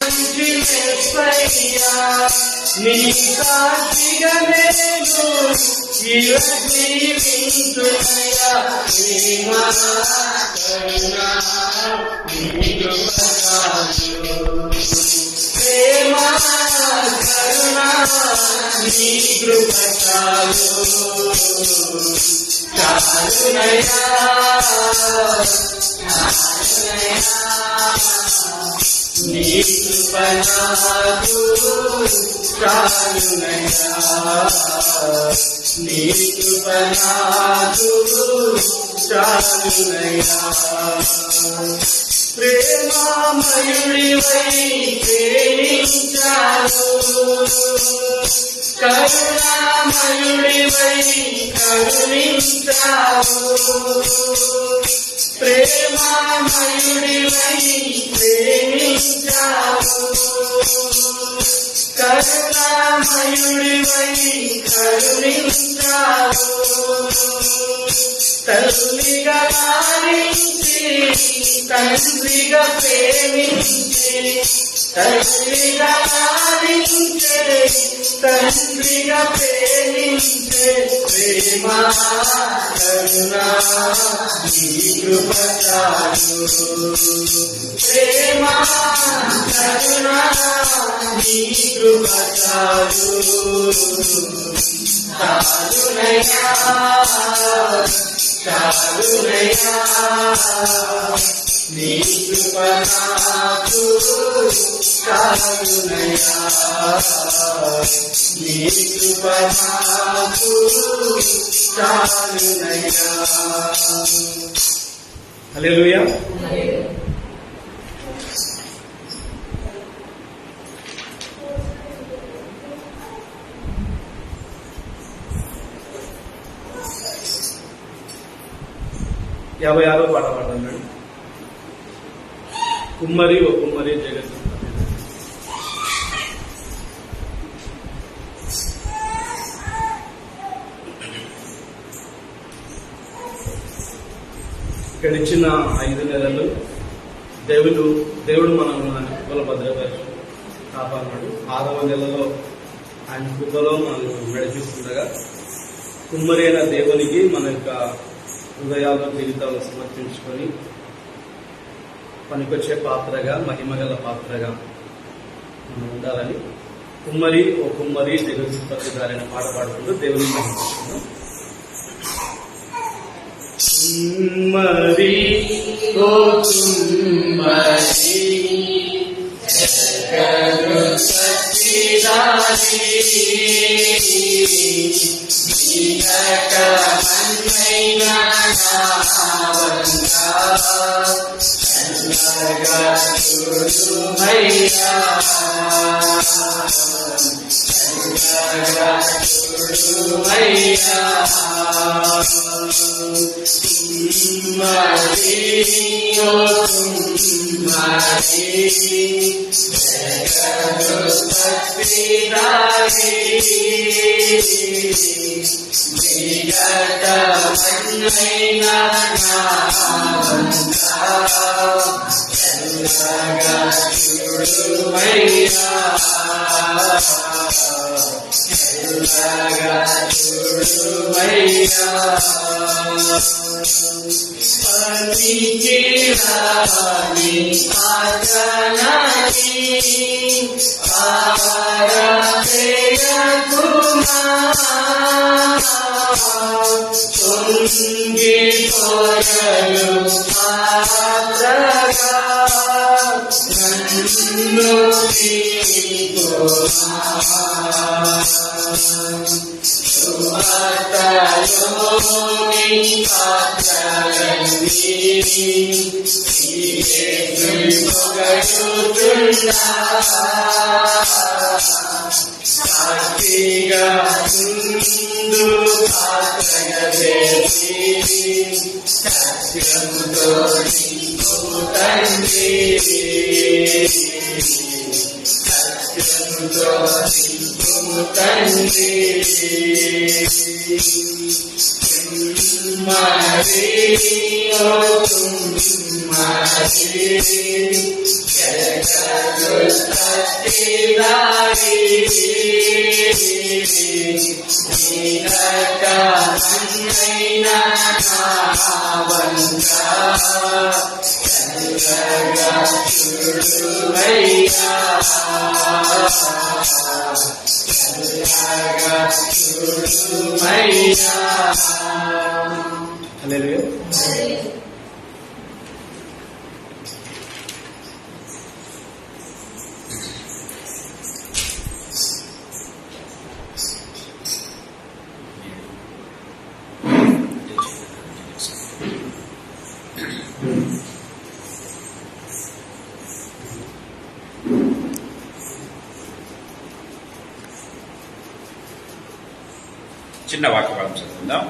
మంచి మెస్సయ్యా నీ సాక్షిగా నేను ఇలా జీవించునయ్యా ప్రేమ కరుణ నీ కృప చాలు ప్రేమ కరుణ నీ కృప చాలు చాలునయ్యా నీ కృప నాకు చాలునయ్యా నీ కృప నాకు చాలునయ్యా ప్రేమామయుడివై ప్రేమించాను కరుణామయుడివై కరుణించావు ప్రేమామయుడివై ప్రేమించావు కరుణామయుడివై కరుణించావు తల్లిగా లాలించి తండ్రిగా ప్రేమించి తల్లిగా లాలించే తండ్రిగా ప్రేమించే ప్రేమ కరుణ నీ కృప చాలు ప్రేమ కరుణ నీ కృప చాలు చాలునయ్యా చాలునయ్యా నీ కృప నాకు చాలునయ్యా నీ కృప నాకు చాలునయ్యా హల్లెలూయా. యాభై 56వ పాట పాడుతున్నాడు. కుమ్మరి ఓ కుమ్మరి జగత్ గడిచిన 5 నెలలు దేవుడు మనల్ని కృపలో భద్రపరిచి కాపాడు. 6వ నెలలో ఆయన కృపలో మనం నడిపిస్తుండగా కుమ్మరి అయిన దేవునికి మన యొక్క హృదయాలు జీవితాలు సమర్పించుకొని పనికొచ్చే పాత్రగా మహిమగల పాత్రగా మనం ఉండాలని కుమ్మరి ఓ కుమ్మరి జగత్పత్తి గారైన పాట పాడుకుంటూ దేవుని మహిమిస్తున్నాం. కుమ్మరి ఓ కుమ్మరి జగత్పత్తి హల్లెలూయా. చిన్న వాక్యభాగం చదువుకుందాం.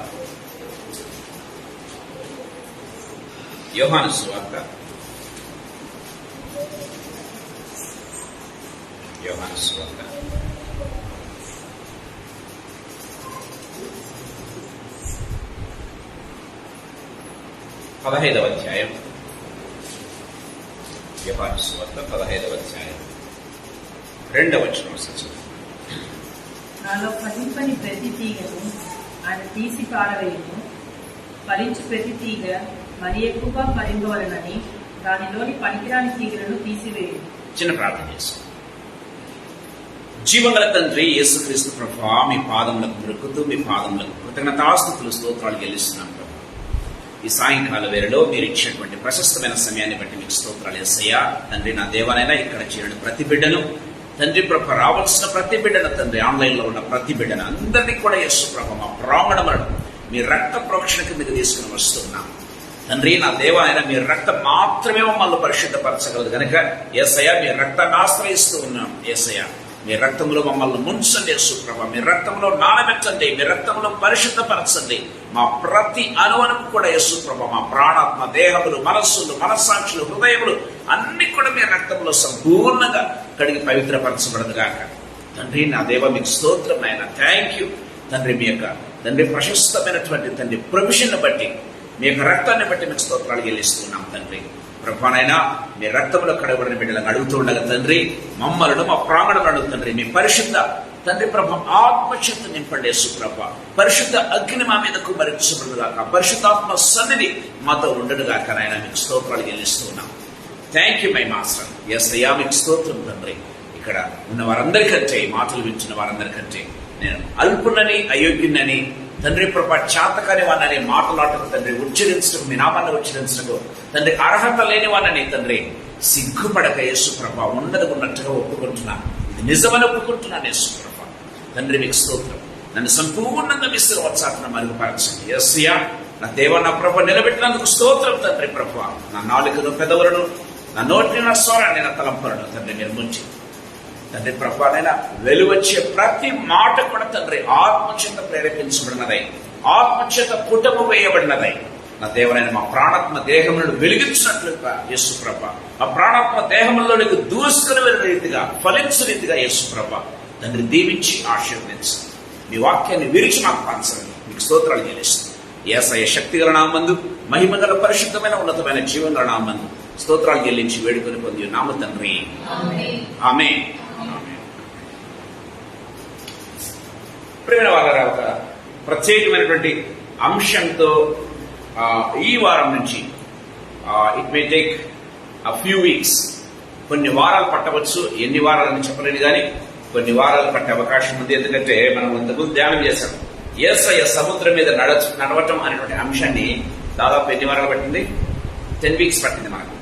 యోహాను సువార్త 15వ అధ్యాయం. యోహాను సువార్త 15వ అధ్యాయం 2వ వచనం చదువు. నాలో ఫలింపని ప్రతి తీగను ఆయన తీసి పారవేయను, ఫలించు ప్రతి తీగ మరి ఎక్కువగా ఫలింపవలనని దానిలోని పనికిరాని తీగలను తీసివేయను. చిన్న ప్రార్థన చేస్తాం. జీవగల తండ్రి యేసుక్రీస్తు ప్రభువా, మీ పాదములకు దొరుకుతూ మీ పాదములకు కృతజ్ఞతాస్తుతులు స్తోత్రాలు చెల్లిస్తున్నాం ప్రభు. ఈ సాయంకాల వేళలో మీరు ఇచ్చినటువంటి ప్రశస్తమైన సమయాన్ని బట్టి మీకు స్తోత్రాలు యేసయ్యా. తండ్రి, నా దేవానైనా ఇక్కడ చేరిన ప్రతి బిడ్డను తండ్రి ప్రభ, రావాల్సిన ప్రతి బిడ్డను తండ్రి, ఆన్లైన్ లో ఉన్న ప్రతి బిడ్డను అందరినీ కూడా యేసు ప్రభ మా ప్రాంగణములను మీ రక్త ప్రోక్షణ కిందకి తీసుకుని వస్తున్నాం తండ్రి. నా దేవాయన మీ రక్తం మాత్రమే మమ్మల్ని పరిశుద్ధపరచగలదు కనుక యేసయ్య మీ రక్తాన్ని ఆశ్రయిస్తూ ఉన్నాం. యేసయ్య మీ రక్తంలో మమ్మల్ని ముంచండి యేసు ప్రభ, మీ రక్తంలో నానబెట్టండి, మీ రక్తంలో పరిశుద్ధపరచండి. మా ప్రతి అనువనం కూడా యేసు ప్రభ, మా ప్రాణాత్మ దేహములు మనస్సులు మనస్సాక్షులు హృదయములు అన్ని కూడా మీ రక్తంలో సంపూర్ణంగా కడిగి పవిత్రపరచబడదు గాక తండ్రి. నా దేవ మీకు స్తోత్రం నాయన, థ్యాంక్ యూ తండ్రి. మీ యొక్క తండ్రి ప్రశస్తమైనటువంటి తండ్రి ప్రొవిజన్ బట్టి మీ యొక్క రక్తాన్ని బట్టి మీకు స్తోత్రాలు చెల్లిస్తున్నాం తండ్రి. ప్రభానైనా మీ రక్తంలో కడగబడిన బిడ్డలను అడుగుతూ ఉండగా తండ్రి, మమ్మలను మా ప్రాంగణం అడుగు తండ్రి. మీ పరిశుద్ధ తండ్రి ప్రభ ఆత్మశక్తి నింపండి యేసు ప్రభ. పరిశుద్ధ అగ్ని మా మీద కుమ్మరించబడుగాక, పరిశుద్ధాత్మ సన్నిధి మాతో ఉండడుగాక నాయన. మీకు స్తోత్రాలు చెల్లిస్తున్నాం. Thank you my master. Yes అయ్యా మీకు స్తోత్రం తండ్రి. ఇక్కడ ఉన్న వారందరికంటే, మాటలు వింటున్న వారందరికంటే నేను అల్పునని అయోగ్యునని తండ్రి ప్రభ, చేతకాని వాడిని మాటలాటకు తండ్రి ఉచ్చరించడం, మీ నామాన్ని ఉచ్చరించడం తండ్రి అర్హత లేని వాడిని తండ్రి సిగ్గుపడక యేసు ప్రభ ఉన్నది ఉన్నట్టుగా ఒప్పుకుంటున్నాను. ఇది నిజమని ఒప్పుకుంటున్నాను యేసు ప్రభ. తండ్రి మీకు స్తోత్రం. నన్ను సంపూర్ణంగా మిస్టర్ వచ్చాక మరుగుపరచండి యేసయ్యా. నా దేవ నా ప్రభ నిలబెట్టినందుకు స్తోత్రం తండ్రి ప్రభ. నా నాలుకను పెదవులను, నా నోటిని, నా స్వరాన్ని, నా తలంపులను తండ్రి మీరు ముంచి తండ్రి ప్రభానైనా వెలువచ్చే ప్రతి మాట కూడా తండ్రి ఆత్మచేత ప్రేరేపించబడినదై, ఆత్మచేత పుటము వేయబడినదై నా దేవనైనా మా ప్రాణాత్మ దేహములను వెలిగించినట్లుగా యేసు ప్రభ, ఆ ప్రాణాత్మ దేహంలోనికి దూసుకుని వెళ్ళిన రీతిగా ఫలించు రీతిగా యేసు ప్రభ తండ్రి దీవించి ఆశీర్వదించు. మీ వాక్యాన్ని విరిచి మాకు పంచండి. మీకు స్తోత్రాలు చెల్లిస్తుంది. యేసయ్య శక్తిగల నామందు, మహిమగల పరిశుద్ధమైన ఉన్నతమైన జీవంగల నామందు స్తోత్రాలు చెల్లించి వేడుకొని పొంది నామ తండ్రి, ఆమేన్. ప్రియమైన వారరా, ఒక ప్రత్యేకమైనటువంటి అంశంతో ఈ వారం నుంచి it may take a few weeks, కొన్ని వారాలు పట్టవచ్చు. ఎన్ని వారాలని చెప్పలేను కానీ కొన్ని వారాలు పట్టే అవకాశం ఉంది. ఎందుకంటే మనం ఇంతకుముందు ధ్యానం చేశాం. యేసయ్య సముద్రం మీద నడవటం అనేటువంటి అంశాన్ని దాదాపు ఎన్ని వారాలు పట్టింది? 10 వీక్స్ పట్టింది మనకు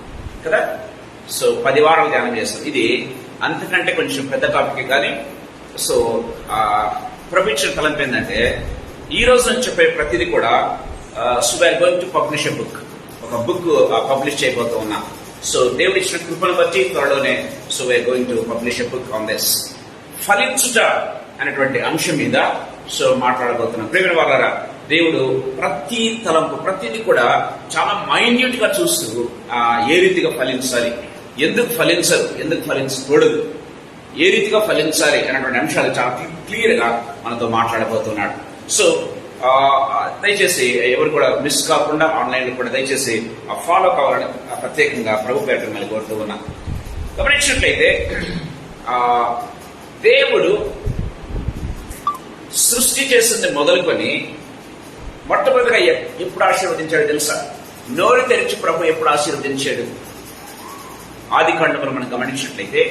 కదా. సో 10 వారాలు ధ్యానం చేస్తాం. ఇది అంతకంటే కొంచెం పెద్ద టాపిక్ కానీ. సో ప్రొఫెషన్ తలంపు ఏంటంటే ఈ రోజు అని చెప్పే ప్రతిదీ కూడా so we are going to publish a book, ఒక బుక్ పబ్లిష్ చేయబోతూ ఉన్నా. సో దేవుడు ఇచ్చిన కృపను బట్టి త్వరలోనే so we are going to publish a book on this ఫలించుట అనేటువంటి అంశం మీద సో మాట్లాడబోతున్నాం. ప్రియమైన వారలారా, దేవుడు ప్రతి తలంపు ప్రతిదీ కూడా చాలా మైన్యూట్ గా చూస్తూ ఏ రీతిగా ఫలించాలి, ఎందుకు ఫలించరు, ఎందుకు ఫలించకూడదు, ఏ రీతిగా ఫలించాలి అనేటువంటి అంశాలు చాలా క్లియర్ గా మనతో మాట్లాడబోతున్నాడు. సో దయచేసి ఎవరు కూడా మిస్ కాకుండా ఆన్లైన్ లో కూడా దయచేసి ఫాలో కావాలని ప్రత్యేకంగా ప్రభు పేట మళ్ళీ కోరుతూ ఉన్నా. గమనించినట్లయితే దేవుడు సృష్టి చేసింది మొదలుకొని మొట్టమొదటిగా ఎప్పుడు ఆశీర్వదించాడు తెలుసా? నోరు తెరిచి ప్రభు ఎప్పుడు ఆశీర్వదించాడు? ఆది కాండములు మనం గమనించినట్లయితే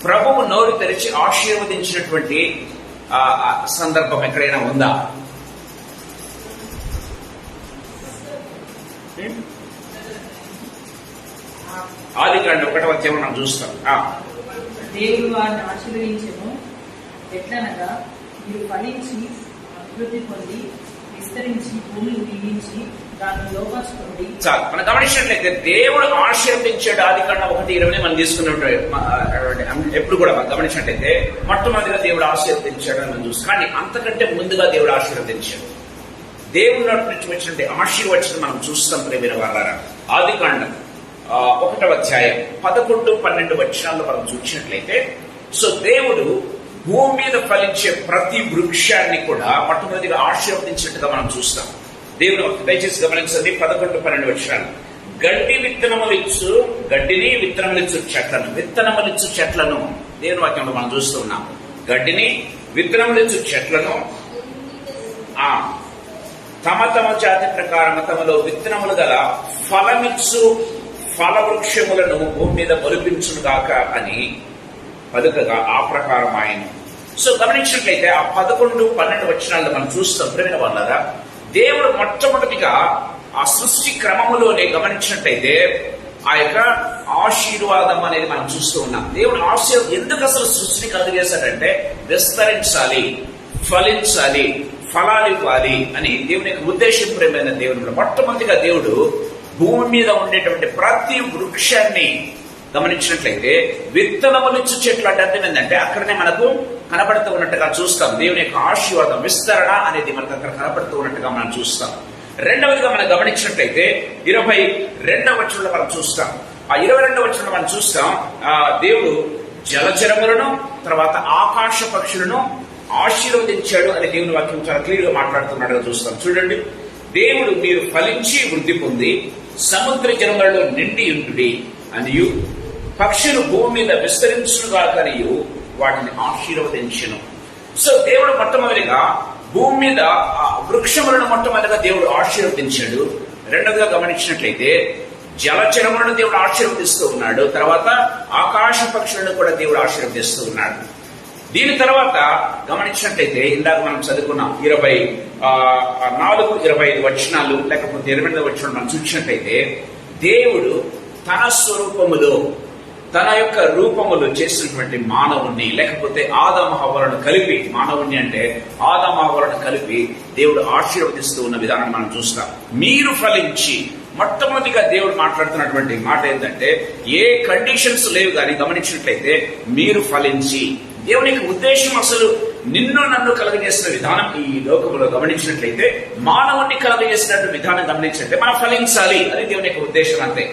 ప్రభువు నోరు తెరిచి ఆశీర్వదించినటువంటి సందర్భం ఎక్కడైనా ఉందా? ఆది కాండం 1వ అధ్యాయం మనం చూస్తాం. దేవుడు వారిని ఆశీర్వదించెను, ఎట్లనగా మీరు ఫలించి అభివృద్ధి పొంది విస్తరించి భూమిని దీవించి దాన్ని లోపరుచుకోండి. చాలు. మనం గమనించినట్లయితే దేవుడు ఆశీర్వదించాడు. ఆది కాండం 1:20 మనం తీసుకున్నట్టు ఎప్పుడు కూడా మనం గమనించినట్లయితే మొట్టమొదటిగా దేవుడు ఆశీర్వదించాడు అని మనం చూస్తాం. కానీ అంతకంటే ముందుగా దేవుడు ఆశీర్వదించాడు. దేవుడి నుంచి వచ్చినట్టు ఆశీర్వచనం మనం చూస్తాం. ప్రేమైన వారారా, ఆది కాండం 1వ అధ్యాయం 11, 12 వచనాల్లో మనం చూసినట్లయితే దేవుడు భూమి మీద ఫలించే ప్రతి వృక్షాన్ని కూడా మొట్టమొదటిగా ఆశీర్వదించినట్టుగా మనం చూస్తాం. దేవుడు దయచేసి గమనించండి. 11, 12 వచనాలు. గడ్డిని విత్తనములిచ్చు చెట్లను దేవుని వాక్యంలో మనం చూస్తూ ఉన్నాం. గడ్డిని విత్తనములిచ్చు చెట్లను తమ జాతి ప్రకారం తమలో విత్తనములు గల ఫలమిచ్చు ఫలవృక్షములను భూమి మీద మొలిపించును గాక అని పలుకగా ఆ ప్రకారం ఆయన. గమనించినట్లయితే ఆ 11, 12 వచనాల్లో మనం చూస్తాం. ప్రేమైన వాళ్ళారా, దేవుడు మొట్టమొదటిగా ఆ సృష్టి క్రమములోనే గమనించినట్లయితే ఆ యొక్క ఆశీర్వాదం అనేది మనం చూస్తూ ఉన్నాం. దేవుడు ఎందుకు అసలు సృష్టిని కలుగజేశాడంటే విస్తరించాలి, ఫలించాలి, ఫలాలు ఇవ్వాలి అని దేవుని యొక్క ఉద్దేశం. ప్రేమైన దేవుడు మొట్టమొదటిగా దేవుడు భూమి మీద ఉండేటువంటి ప్రతి వృక్షాన్ని గమనించినట్లయితే విత్తనములిచ్చు చెట్లు అంటే అర్థం ఏంటంటే అక్కడనే మనకు కనబడుతూ ఉన్నట్టుగా చూస్తాం. దేవుని యొక్క ఆశీర్వాదం విస్తరణ అనేది మనకు అక్కడ కనబడుతూ ఉన్నట్టుగా మనం చూస్తాం. రెండవదిగా మనం గమనించినట్లయితే 22వ వచనంలో మనం చూస్తాం. ఆ 22వ వచనంలో మనం చూస్తాం దేవుడు జలచరములను తర్వాత ఆకాశ పక్షులను ఆశీర్వదించాడు అని దేవుని వాక్యం చాలా క్లియర్ గా మాట్లాడుతున్నాడుగా చూస్తాం. చూడండి, దేవుడు మీరు ఫలించి వృద్ధి పొంది సముద్ర జలములలో నిండి ఉండుడి అనియు పక్షులు భూమి మీద విస్తరించుగాకనియు వాటిని ఆశీర్వదించును. దేవుడు మొట్టమొదటిగా భూమి మీద వృక్షములను మొట్టమొదటిగా దేవుడు ఆశీర్వదించాడు. రెండవదిగా గమనించినట్లయితే జలచరములను దేవుడు ఆశీర్వదిస్తూ ఉన్నాడు. తర్వాత ఆకాశ పక్షులను కూడా దేవుడు ఆశీర్వదిస్తూ ఉన్నాడు. దీని తర్వాత గమనించినట్లయితే ఇందాక మనం చదువుకున్నాం 24, 25 వచనాలు లేకపోతే 28వ వచనం మనం చూసినట్లయితే దేవుడు తన స్వరూపములో తన యొక్క రూపములో చేసినటువంటి మానవుణ్ణి లేకపోతే ఆదాము హవ్వలను కలిపి, మానవుణ్ణి అంటే ఆదాము హవ్వలను కలిపి దేవుడు ఆశీర్వదిస్తూ ఉన్న విధానం మనం చూస్తాం. మీరు ఫలించి మొట్టమొదటిగా దేవుడు మాట్లాడుతున్నటువంటి మాట ఏంటంటే ఏ కండిషన్స్ లేవు కానీ గమనించినట్లయితే మీరు ఫలించి. దేవుని యొక్క ఉద్దేశం అసలు నిన్ను నన్ను కలగజేసిన విధానం ఈ లోకంలో గమనించినట్లయితే మానవుణ్ణి కలగజేసినట్టు విధానం గమనించినట్లయితే మనం ఫలించాలి అని దేవుని యొక్క ఉద్దేశం. అంతే,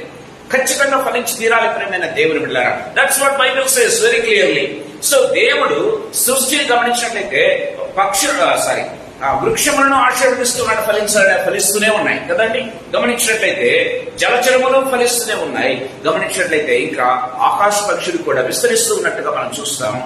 ఖచ్చితంగా ఫలించి తీరాలి. ప్రేమైన దేవుని బిడ్డలారా, that's what Bible says very clearly. దేవుడు సృష్టిని గమనించినట్లయితే వృక్షములను ఆశీర్వదిస్తున్నాడు, ఫలిస్తూనే ఉన్నాయి కదండి. గమనించినట్లయితే జలచరములు ఫలిస్తూనే ఉన్నాయి. గమనించినట్లయితే ఇంకా ఆకాశ పక్షులు కూడా విస్తరిస్తూ ఉన్నట్టుగా మనం చూస్తాం.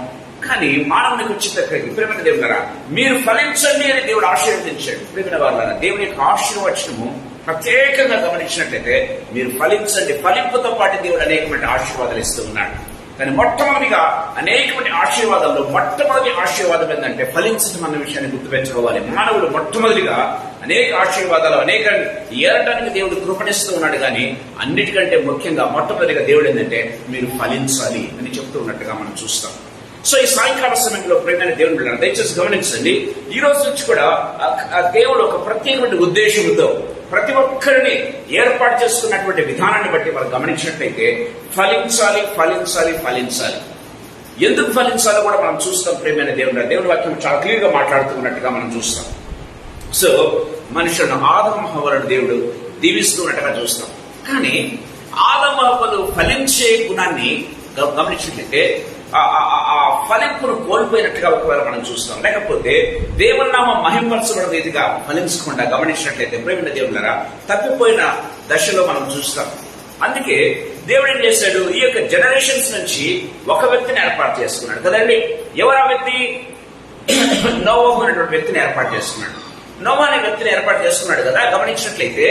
కానీ మానవునికి వచ్చేటప్పటికి ప్రేమైన దేవులారా మీరు ఫలించండి అని దేవుడు ఆశీర్వదించాడు. ప్రేమైన వాళ్ళ దేవుని యొక్క ఆశీర్వచనము ప్రత్యేకంగా గమనించినట్లయితే మీరు ఫలించండి. ఫలింపుతో పాటు దేవుడు అనేకమైన ఆశీర్వాదాలు ఇస్తూ ఉన్నాడు. కానీ మొట్టమొదటిగా అనేకమైన ఆశీర్వాదాల్లో మొట్టమొదటి ఆశీర్వాదం ఏంటంటే ఫలించడం అన్న విషయాన్ని గుర్తుపెట్టుకోవాలి. మానవుడు మొట్టమొదటిగా అనేక ఆశీర్వాదాలు అనేక ఏరటానికి దేవుడు కృపణిస్తూ ఉన్నాడు. కానీ అన్నిటికంటే ముఖ్యంగా మొట్టమొదటిగా దేవుడు ఏంటంటే మీరు ఫలించాలి అని చెప్తూ ఉన్నట్టుగా మనం చూస్తాం. ఈ సాయంకాల సమయంలో ప్రేమైన దేవుని బిడ్డలారా దయచేసి గమనించండి. ఈ రోజు నుంచి కూడా దేవుడు ఒక ప్రత్యేకమైన ఉద్దేశంతో ప్రతి ఒక్కరిని ఏర్పాటు చేసుకున్నటువంటి విధానాన్ని బట్టి మనం గమనించినట్లయితే ఫలించాలి, ఫలించాలి, ఫలించాలి. ఎందుకు ఫలించాలో కూడా మనం చూస్తాం. ప్రేమైన దేవుని వాక్యం చాలా క్లియర్ గా మాట్లాడుతున్నట్టుగా మనం చూస్తాం. మనుషులను ఆదాము హవ్వలను దేవుడు దీవిస్తున్నట్టుగా చూస్తాం. కానీ ఆదాము హవ్వలు ఫలించే గుణాన్ని గమనించినట్లయితే ఆ ఫలింపును కోల్పోయినట్టుగా ఒకవేళ మనం చూస్తాం. లేకపోతే దేవుని నామం మహింపరచబడిన రీతిగా ఫలించకుండా గమనించినట్లయితే ప్రేమైన దేవులారా తప్పిపోయిన దశలో మనం చూస్తాం. అందుకే దేవుడు ఏం చేశాడు, ఈ యొక్క జనరేషన్స్ నుంచి ఒక వ్యక్తిని ఏర్పాటు చేసుకున్నాడు కదండి. ఎవరు ఆ వ్యక్తి? నోవహు అనేటువంటి వ్యక్తిని ఏర్పాటు చేసుకున్నాడు. నోవహు అనే వ్యక్తిని ఏర్పాటు చేసుకున్నాడు కదా. గమనించినట్లయితే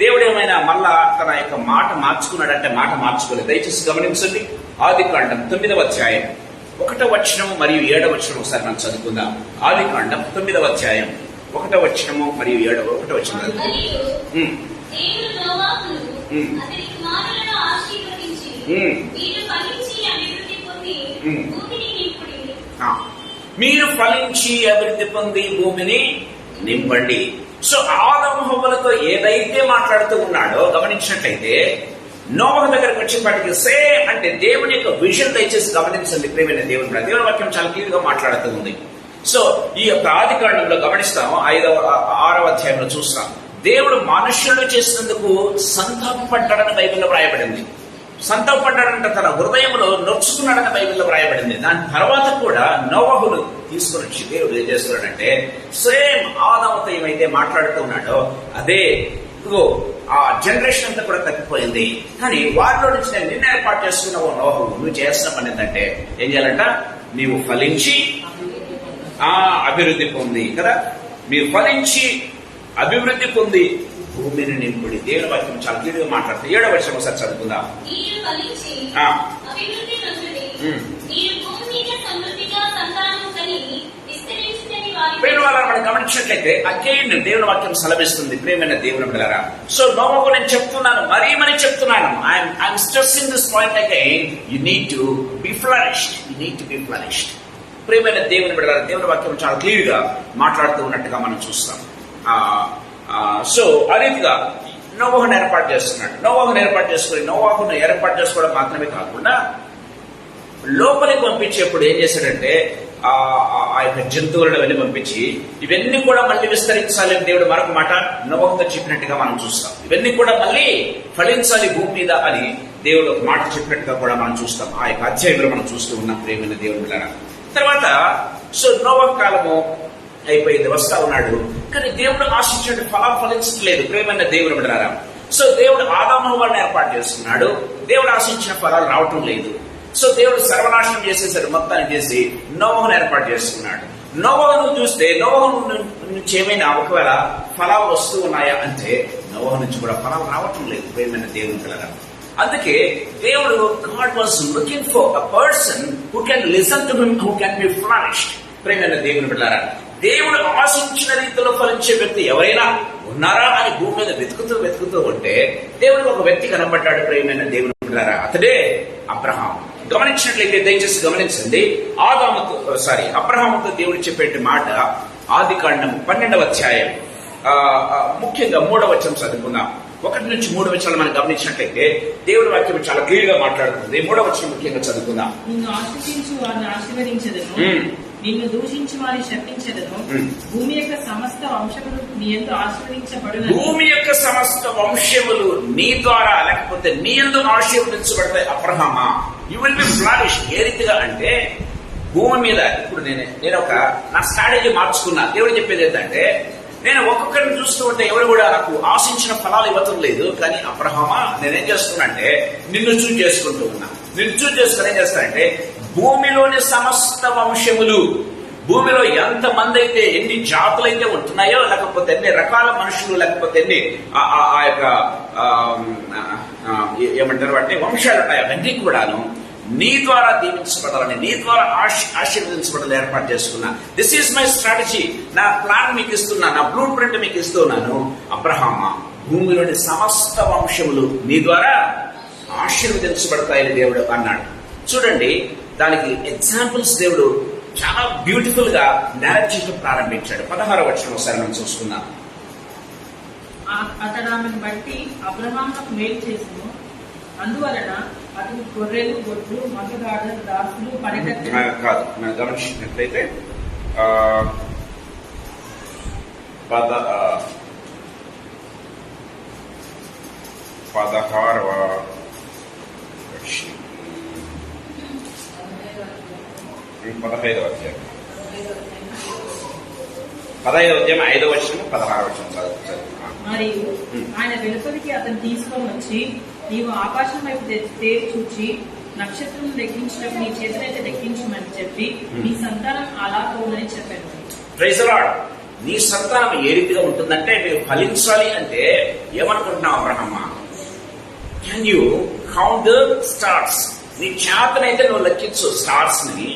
దేవుడు ఏమైనా మళ్ళా తన యొక్క మాట మార్చుకున్నాడంటే మాట మార్చుకోలేదు. దయచేసి గమనించండి. ఆదికాండం 9వ అధ్యాయం 1వ వచనం మరియు 7వ వచనం ఒకసారి మనం చదువుకుందాం. ఆదికాండం 9వ అధ్యాయం 1వ వచనము మరియు 1వ వచనం. దేవుడు నోవాహును అతని కుమారులను ఆశీర్వదించి మీరు ఫలించి అభివృద్ధి పొంది భూమిని నింపుడి. మీరు ఫలించి అభివృద్ధి పొంది భూమిని నింపండి. సో ఆదాము హవ్వలతో ఏదైతే మాట్లాడుతూ ఉన్నాడో గమనించినట్లయితే నోవహు దగ్గరకు వచ్చేప్పటికి సేమ్ అంటే దేవుని యొక్క విజన్ దయచేసి గమనించండి. ప్రేమైన దేవుని వాక్యం చాలా క్లియర్ గా మాట్లాడుతూ ఉంది. సో ఈ యొక్క ఆదికాండంలో గమనిస్తాము 6వ అధ్యాయంలో చూస్తాం. దేవుడు మనుష్యులు చేసినందుకు సంతాపపడ్డాడని బైబిల్లో వ్రాయబడింది. సంతాపపడ్డాడంటే తన హృదయంలో నొచ్చుకున్నాడని బైబిల్లో వ్రాయబడింది. దాని తర్వాత కూడా నోవహును తీసుకుని వచ్చి దేవుడు ఏం చేస్తున్నాడంటే సేమ్ ఆదాముతో ఏమైతే మాట్లాడుతూ ఉన్నాడో అదే ఆ జనరేషన్ అంతా కూడా తప్పిపోయింది. కానీ వారిలో నుంచి నేను నిన్న ఏర్పాటు చేసుకున్నావు నోవహు, నువ్వు చేసిన పని ఏంటంటే ఏం చేయాలంట, నీవు ఫలించి అభివృద్ధి పొంది కదా. మీరు ఫలించి అభివృద్ధి పొంది భూమిని నింపుడి. దేవుని వాక్యం చాలా క్లియర్గా మాట్లాడుతుంది. 7వ వచనం ఒకసారి చదువుకుందాం. మనం గమనించినట్లయితే అగైన్ దేవుని వాక్యం సెలవిస్తుంది. ప్రేమైన దేవుని బిడ్డలారా, సో నోవహుకు నేను చెప్తున్నాను, మరీ చెప్తున్నాను, I'm stressing this point again, you need to be flourished, you need to be flourished. ప్రేమైన దేవుని బిడ్డలారా, దేవుని వాక్యం చాలా క్లియర్ గా మాట్లాడుతూ ఉన్నట్టుగా మనం చూస్తాం. సో ఆ రీతిగా నోవహును ఏర్పాటు చేస్తున్నాడు. నోవహును ఏర్పాటు చేసుకోవడం మాత్రమే కాకుండా లోపలికి పంపించేప్పుడు ఏం చేశాడంటే ఆ యొక్క జంతువులను వెళ్ళి పంపించి ఇవన్నీ కూడా మళ్ళీ విస్తరించాలి అని దేవుడు మరొక మాట నోవహుతో చెప్పినట్టుగా మనం చూస్తాం. ఇవన్నీ కూడా మళ్ళీ ఫలించాలి భూమి మీద అని దేవుడు ఒక మాట చెప్పినట్టుగా కూడా మనం చూస్తాం. ఆ యొక్క అధ్యాయంలో మనం చూస్తూ ఉన్నాం. ప్రేమైన దేవుని బిడ్డలారా, తర్వాత సో నోవహు కాలము అయిపోయింది, వస్తా ఉన్నాడు. కానీ దేవుడు ఆశించిన ఫలం ఫలించట్లేదు. ప్రేమైన దేవుని బిడ్డలారా, సో దేవుడు ఆదాము హవ్వలను ఏర్పాటు చేస్తున్నాడు. దేవుడు ఆశించిన ఫలాలు రావటం లేదు. సో దేవుడు సర్వనాశనం చేసేసాడు, మొత్తాన్ని చేసి నోవహును ఏర్పాటు చేసుకున్నాడు. నోవహును చూస్తే నోవహు నుంచి ఏమైనా ఒకవేళ ఫలాలు వస్తూ ఉన్నాయా అంటే నోవహు నుంచి కూడా ఫలాలు రావటం లేదు. ప్రేమైన దేవుని బిడ్డలారా, అందుకే దేవుడు God was looking for a person who can listen to him, who can be flourished. ప్రేమైన దేవుని బిడ్డలారా, దేవుడు ఆశించిన రీతిలో ఫలించే వ్యక్తి ఎవరైనా ఉన్నారా అని భూమి మీద వెతుకుతూ ఉంటే దేవుడు ఒక వ్యక్తి కనబడ్డాడు. ప్రేమైన దేవుని బిడ్డలారా, అతడే అబ్రహాం. గమనించినట్లయితే దయచేసి గమనించండి. అబ్రహాముతో దేవుడు చెప్పే మాట ఆదికాండం 12వ అధ్యాయం ముఖ్యంగా 3వ వచనం చదువుకుందాం. 1 నుంచి 3 వచనాలు మనం గమనించినట్లయితే దేవుడి వాక్యం చాలా క్లియర్ గా మాట్లాడుతుంది. 3వ వచనం ముఖ్యంగా చదువుకుందాం. నిన్ను ఆశీర్వదించు వారిని ఆశీర్వదించదను, నిన్ను దూషించి వారిని శపించదను. భూమి యొక్క సమస్త వంశములు నీ యందు ఆశీర్వదించబడును. భూమి యొక్క సమస్త వంశములు నీ ద్వారా లేకపోతే నీ యందు ఆశీర్వదించబడతాయి. అబ్రహామా, యు విల్ బి ఫ్లరిష్డ్. ఏ రీతిగా అంటే భూమి మీద ఇప్పుడు నేను ఒక నా స్ట్రాటజీ మార్చుకున్నా. దేవుడు చెప్పేది ఏంటంటే నేను ఒక్కొక్కరిని చూస్తూ ఉంటే ఎవరు కూడా నాకు ఆశించిన ఫలాలు ఇవ్వటం లేదు. కానీ అబ్రహామా, నేనేం చేస్తున్నా అంటే నిన్ను చూజ్ చేసుకుంటూ ఉన్నా. నిన్ను చూజ్ చేసుకుని ఏం చేస్తానంటే భూమిలోని సమస్త వంశములు, భూమిలో ఎంత మంది అయితే ఎన్ని జాతులైతే ఉంటున్నాయో లేకపోతే ఎన్ని రకాల మనుషులు లేకపోతే ఎన్ని ఆ యొక్క ఏమంటారు అంటే వంశాలు ఉంటాయి, అవన్నీ కూడాను నీ ద్వారా దీవించబడాలని, నీ ద్వారా ఆశీర్వదించబడాలని ఏర్పాటు చేసుకున్నా. This is my strategy. నా ప్లాన్ మీకు ఇస్తున్నా, నా బ్లూ ప్రింట్ మీకు ఇస్తున్నాను. అబ్రహామా, భూమిలోని సమస్త వంశములు నీ ద్వారా ఆశీర్వదించబడతాయని దేవుడు అన్నాడు. చూడండి, దానికి ఎగ్జాంపుల్స్ దేవుడు చాలా బ్యూటిఫుల్ గా నేరేట్ చేయడం ప్రారంభించాడు. 16వ వచనం ఒకసారి మనం చూసుకుందాం. అతడు ఆమెను బట్టి అబ్రహామునకు మేలు చేసెను, అందువలన అతని గొర్రెలు, గొడ్లు, మగగాడు, దాసులు, పనికత్తెలు కాదు. మనం గమనించినట్లయితే 16వ 15వ అధ్యాయం 5వ వచనం 16వ వచనం. మరియు ఆయన వెలుపలికి అతను తీసుకొని వచ్చి నీవు ఆకాశం వైపు తేరి చూచి నక్షత్రం లెక్కించినట్టు నీ చేతులైతే లెక్కించమని చెప్పి నీ సంతానం అలా పోనని చెప్పాను. Praise the lord. నీ సంతానం ఏ రీతిగా ఉంటుందంటే మీరు ఫలించాలి అంటే ఏమనుకుంటున్నావు అబ్రహమ్మ? Can you count the stars? నీ చేతనైతే నువ్వు లెక్కించు స్టార్స్ ని.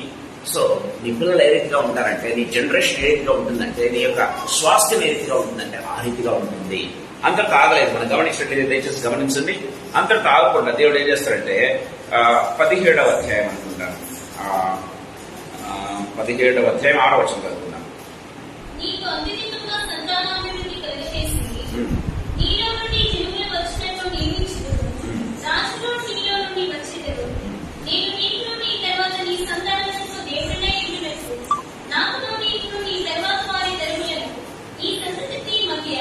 సో నీ పిల్లలు ఏ రీతిగా ఉంటారంటే, నీ జనరేషన్ ఏ రీతిగా ఉంటుందంటే, నీ యొక్క స్వాస్థ్యం ఏ రీతిగా ఉంటుందంటే ఆ రీతిగా ఉంటుంది. అంతటా ఆగలేదు. మనం గమనించినట్లయితే దయచేసి గమనించండి. అంతటా ఆగకుండా దేవుడు ఏం చేస్తారంటే 17వ అధ్యాయం అనుకుంటాను, 17వ అధ్యాయం 6వ వచనం చదువుకున్నాం. నీకు అత్యధికంగా సంతానాభివృద్ధి కలుగచేసి నీలో నుండి జనులు వచ్చినట్లు నియమించుదును. రాజులు నీలో నుండి వచ్చెదరు. నేను నీకును నీ తర్వాత నీ సంతానమునకు దేవుడనై ఉండునట్లు నాకును నీకును నీ తర్వాత వారి తరములను ఈ సంతతి మధ్య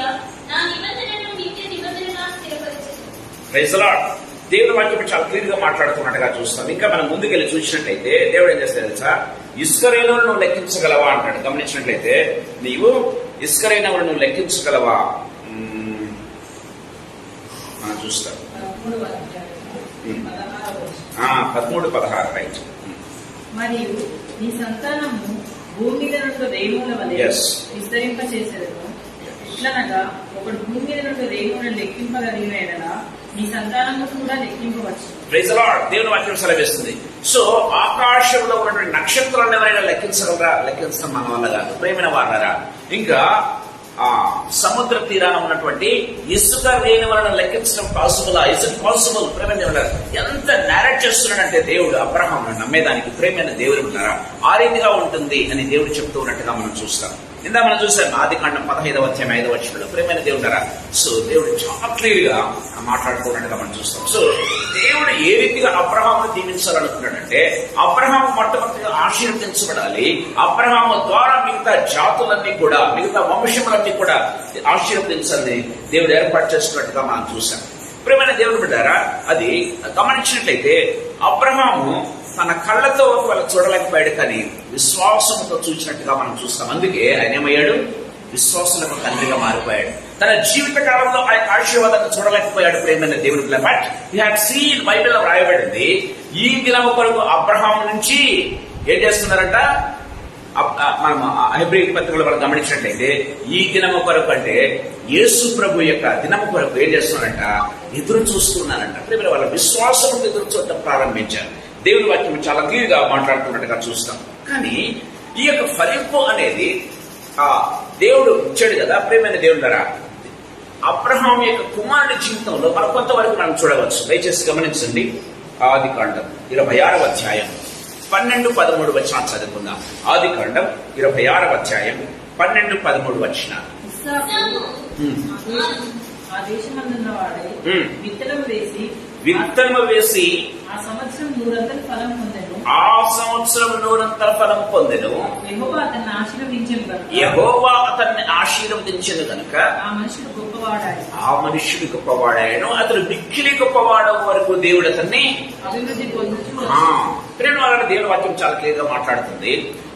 నా నిబంధనను నిత్య నిబంధనగా స్థిరపరచెదను. Praise the lord. దేవుడు వాక్యం చాలా క్లియర్ గా మాట్లాడుతున్నట్టుగా చూస్తాం. ఇంకా మనం ముందుకెళ్ళి చూసినట్లయితే దేవుడు ఏం చేస్తాడు తెలుసా? ఇస్కరేలును నువ్వు లెక్కించగలవా అంటాడు. గమనించినట్లయితే నీవు ఇస్కరేలును నువ్వు లెక్కించగలవా మనం చూస్తాం. 13-16 రైట్. మరియు నీ సంతానము భూమి మీద నుండి రేణువుల వలె Yes. విస్తరింపచేసేదను. ఇట్లనగా ఒకడు భూమి మీద నుండి రేణువులను లెక్కింపగలిగిన ఎడల నీ సంతానము కూడా లెక్కింపవచ్చు. Praise the lord. దేవుని వాక్యం సెలవిస్తుంది. సో ఆకాశంలో ఉన్నటువంటి నక్షత్రాలను ఎవరైనా లెక్కించగలరా? లెక్కించడం మన వల్ల కాదు ప్రేమైన వారరా. ఇంకా సముద్ర తీరాన ఉన్నటువంటి ఇసుక రేణువులను లెక్కించడం పాసిబులా? Is it possible? ప్రేమైన ఎంత నేరేట్ చేస్తున్నాడంటే దేవుడు అబ్రహామును నమ్మేదానికి ప్రేమైన దేవుడు ఉన్నారా ఆ రీతిగా ఉంటుంది అని దేవుడు చెప్తూ ఉన్నట్టుగా మనం చూస్తాం. ఇందా మనం చూసాం ఆదికాండం 15వ అధ్యాయం 5వ వచనంలో ప్రేమైన దేవుడారా. సో దేవుడు చాలా క్లియర్ గా మాట్లాడుతున్నట్టుగా మనం చూస్తాం. సో దేవుడు ఏ రీతిగా అబ్రహామును దీవించాలనుకున్నాడంటే అబ్రహాము మొట్టమొదటిగా ఆశీర్వదించబడాలి. అబ్రహాము ద్వారా మిగతా జాతులన్నీ కూడా, మిగతా వంశములన్నీ కూడా ఆశీర్వదించాలని దేవుడు ఏర్పాటు చేస్తున్నట్టుగా మనం చూసాం. ప్రేమైన దేవుడు బిడ్డారా, అది గమనించినట్లయితే అబ్రహాము తన కళ్ళతో వాళ్ళు చూడలేకపోయాడు, కానీ విశ్వాసంతో చూసినట్టుగా మనం చూస్తాం. అందుకే ఆయన ఏమయ్యాడు? విశ్వాసులకు తండ్రిగా మారిపోయాడు. తన జీవిత కాలంలో ఆయన ఆశీర్వాదాన్ని చూడలేకపోయాడు ప్రేమైన దేవుడు. బట్ హీ హాడ్ సీన్, బైబిల్లో రాయబడింది ఈ దినము కొరకు అబ్రహాం నుంచి ఏం చేస్తున్నారంట? మనం హెబ్రీ పత్రికలో మనం గమనించినట్లయితే ఈ దినము కొరకు అంటే యేసు ప్రభు యొక్క దినము కొరకు ఏం చేస్తున్నారంట? ఎదురు చూస్తున్నారంట. ప్రేమ వాళ్ళ విశ్వాసంతో ఎదురు చూడటం ప్రారంభించారు. దేవుని వాక్యం చాలా క్లియర్ గా మాట్లాడుతున్నట్టుగా చూస్తాం. కానీ ఈ యొక్క ఫలింపు అనేది దేవుడు ఇచ్చాడు కదా ప్రేమైన దేవుడు ద్వారా. అబ్రహాం యొక్క కుమారుడి జీవితంలో మనం కొంతవరకు మనం చూడవచ్చు. దయచేసి గమనించండి. ఆదికాండం 26వ అధ్యాయం 12-13 వచనాలు చదువుకుందాం. ఆదికాండం 26వ అధ్యాయం 12-13 వచనాలు. ఆ దేశమందున్న వాడే విత్తనం వేసి ఆ సంవత్సరం 100 ఫలం పొందెను. యెహోవా అతన్ని ఆశీర్వదించెను గనుక ఆ మనుషుడు గొప్పవాడాయను. అతను మిక్కిలి గొప్పవాడ వరకు దేవుడు అతన్ని అభివృద్ధి పొందుతూ దేవుని వాక్యం చాలా క్లియర్ గా మాట్లాడుతుంది.